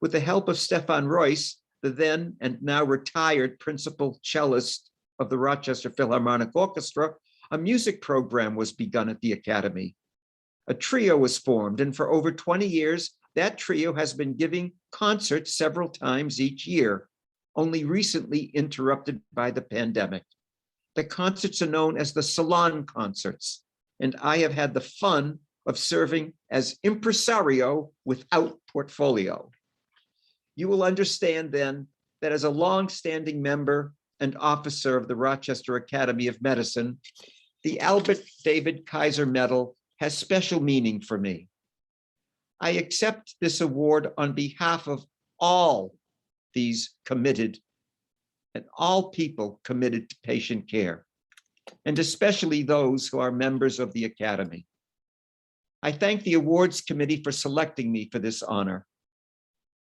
Speaker 14: With the help of Stefan Royce, the then and now retired principal cellist of the Rochester Philharmonic Orchestra, a music program was begun at the Academy. A trio was formed, and for over 20 years, that trio has been giving concerts several times each year, only recently interrupted by the pandemic. The concerts are known as the Salon Concerts, and I have had the fun of serving as impresario without portfolio. You will understand then that as a long-standing member and officer of the Rochester Academy of Medicine, the Albert David Kaiser Medal has special meaning for me. I accept this award on behalf of all these committed and all people committed to patient care, and especially those who are members of the Academy. I thank the awards committee for selecting me for this honor.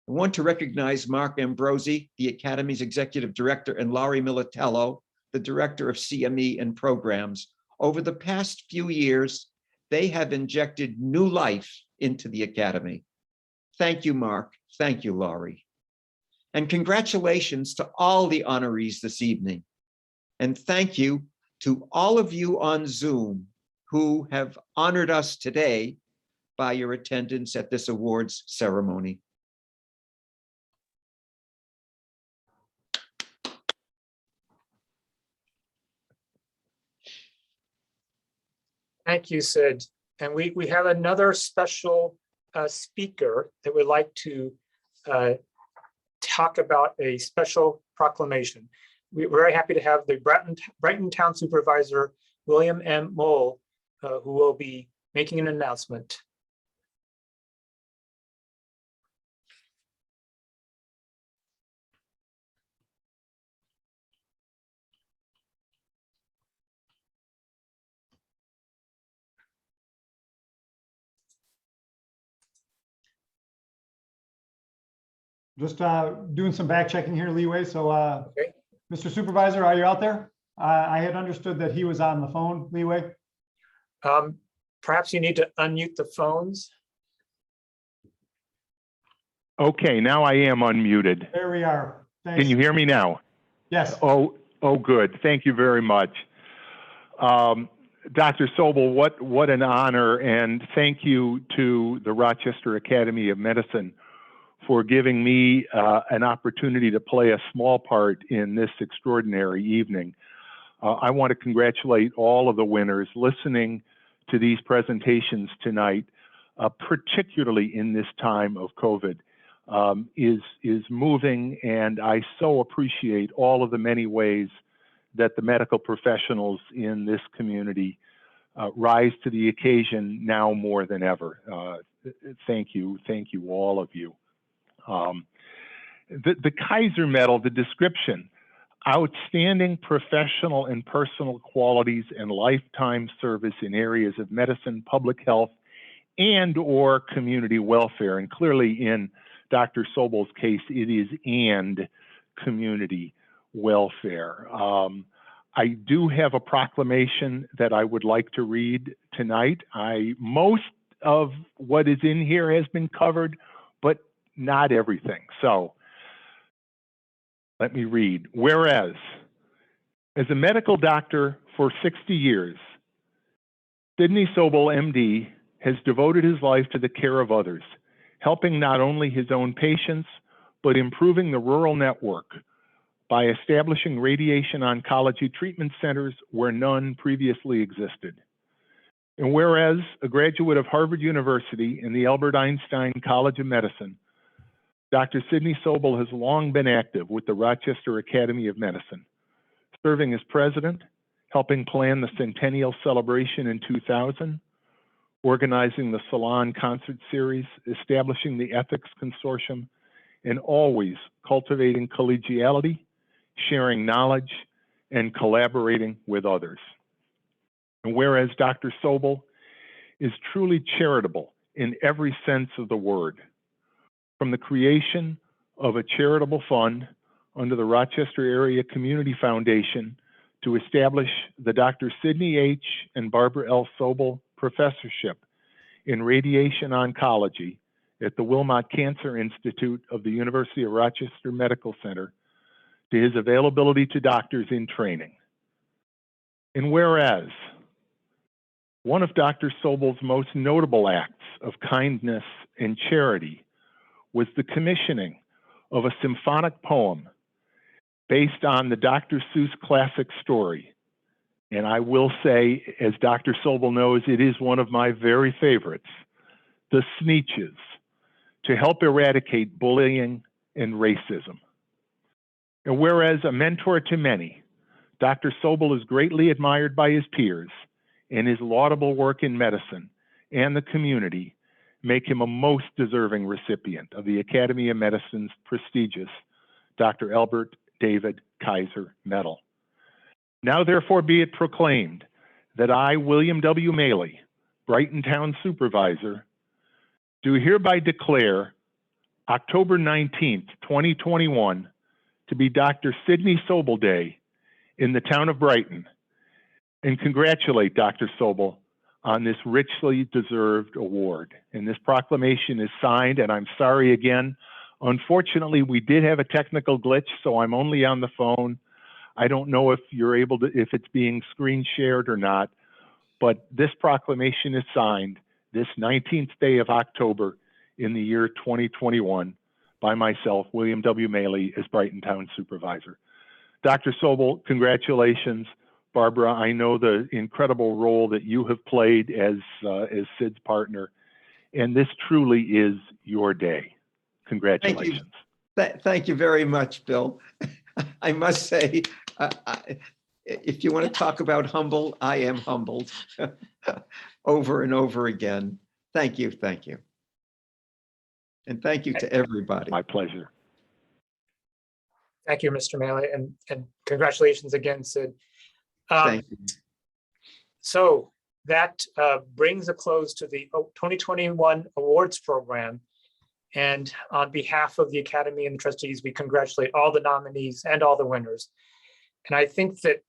Speaker 14: I want to recognize Mark Ambrosi, the Academy's executive director, and Laurie Militello, the director of CME and programs. Over the past few years, they have injected new life into the Academy. Thank you, Mark. Thank you, Laurie. And congratulations to all the honorees this evening. And thank you to all of you on Zoom who have honored us today by your attendance at this awards ceremony.
Speaker 12: Thank you, Sid. And we have another special speaker that would like to talk about a special proclamation. We're very happy to have the Brighton Town Supervisor, William M. Mole, who will be making an announcement.
Speaker 1: Just doing some back checking here, Leeway. So
Speaker 12: Okay.
Speaker 1: Mr. Supervisor, are you out there? I had understood that he was on the phone, Leeway.
Speaker 12: Perhaps you need to unmute the phones.
Speaker 15: Okay, now I am unmuted.
Speaker 1: There we are. Thanks.
Speaker 15: Can you hear me now?
Speaker 1: Yes.
Speaker 15: Oh, good. Thank you very much. Dr. Sobel, what an honor, and thank you to the Rochester Academy of Medicine for giving me an opportunity to play a small part in this extraordinary evening. I want to congratulate all of the winners listening to these presentations tonight, particularly in this time of COVID. Is moving, and I so appreciate all of the many ways that the medical professionals in this community rise to the occasion now more than ever. Thank you, all of you. The Kaiser Medal, the description, outstanding professional and personal qualities and lifetime service in areas of medicine, public health, and/or community welfare. And clearly in Dr. Sobel's case, it is and community welfare. I do have a proclamation that I would like to read tonight. Most of what is in here has been covered, but not everything. So let me read. Whereas, as a medical doctor for 60 years, Sidney Sobel, MD, has devoted his life to the care of others, helping not only his own patients, but improving the rural network by establishing radiation oncology treatment centers where none previously existed. And whereas a graduate of Harvard University and the Albert Einstein College of Medicine, Dr. Sidney Sobel has long been active with the Rochester Academy of Medicine, serving as president, helping plan the centennial celebration in 2000, organizing the Salon Concert Series, establishing the Ethics Consortium, and always cultivating collegiality, sharing knowledge, and collaborating with others. And whereas Dr. Sobel is truly charitable in every sense of the word, from the creation of a charitable fund under the Rochester Area Community Foundation to establish the Dr. Sidney H. and Barbara L. Sobel Professorship in Radiation Oncology at the Wilmot Cancer Institute of the University of Rochester Medical Center, to his availability to doctors in training. And whereas one of Dr. Sobel's most notable acts of kindness and charity was the commissioning of a symphonic poem based on the Dr. Seuss classic story. And I will say, as Dr. Sobel knows, it is one of my very favorites, The Sneetches, to help eradicate bullying and racism. And whereas a mentor to many, Dr. Sobel is greatly admired by his peers, and his laudable work in medicine and the community make him a most deserving recipient of the Academy of Medicine's prestigious Dr. Albert David Kaiser Medal. Now therefore be it proclaimed that I, William W. Maley, Brighton Town Supervisor, do hereby declare October 19th, 2021 to be Dr. Sidney Sobel Day in the town of Brighton, and congratulate Dr. Sobel on this richly deserved award. And this proclamation is signed, and I'm sorry again, unfortunately, we did have a technical glitch, so I'm only on the phone. I don't know if you're able to, if it's being screen shared or not, but this proclamation is signed this 19th day of October in the year 2021 by myself, William W. Maley, as Brighton Town Supervisor. Dr. Sobel, congratulations. Barbara, I know the incredible role that you have played as Sid's partner, and this truly is your day. Congratulations.
Speaker 14: Thank you very much, Bill. I must say, if you want to talk about humble, I am humbled over and over again. Thank you, thank you. And thank you to everybody.
Speaker 15: My pleasure.
Speaker 12: Thank you, Mr. Maley, and congratulations again, Sid.
Speaker 14: Thank you.
Speaker 12: So that brings a close to the 2021 awards program. And on behalf of the Academy and the trustees, we congratulate all the nominees and all the winners. And I think that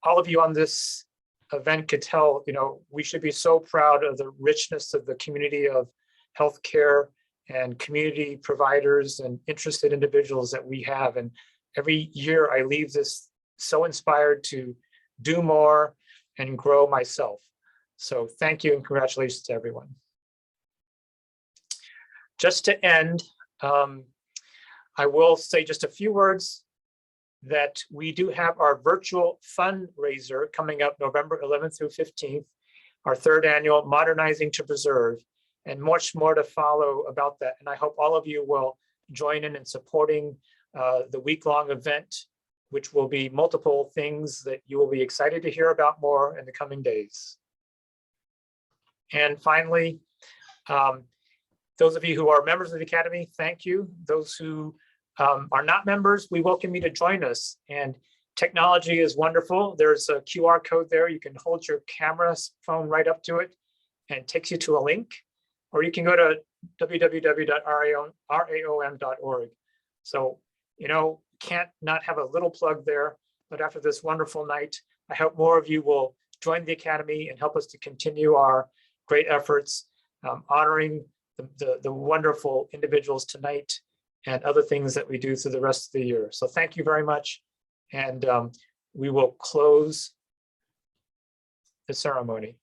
Speaker 12: all of you on this event could tell, we should be so proud of the richness of the community of healthcare and community providers and interested individuals that we have. And every year I leave this so inspired to do more and grow myself. So thank you and congratulations to everyone. Just to end, I will say just a few words that we do have our virtual fundraiser coming up November 11th through 15th, our third annual Modernizing to Preserve, and much more to follow about that. And I hope all of you will join in supporting the week-long event, which will be multiple things that you will be excited to hear about more in the coming days. And finally, those of you who are members of the Academy, thank you. Those who are not members, we welcome you to join us. And technology is wonderful. There's a QR code there. You can hold your camera phone right up to it and it takes you to a link. Or you can go to www.raom.org. So, can't not have a little plug there, but after this wonderful night, I hope more of you will join the Academy and help us to continue our great efforts, honoring the wonderful individuals tonight and other things that we do through the rest of the year. So thank you very much. And we will close the ceremony.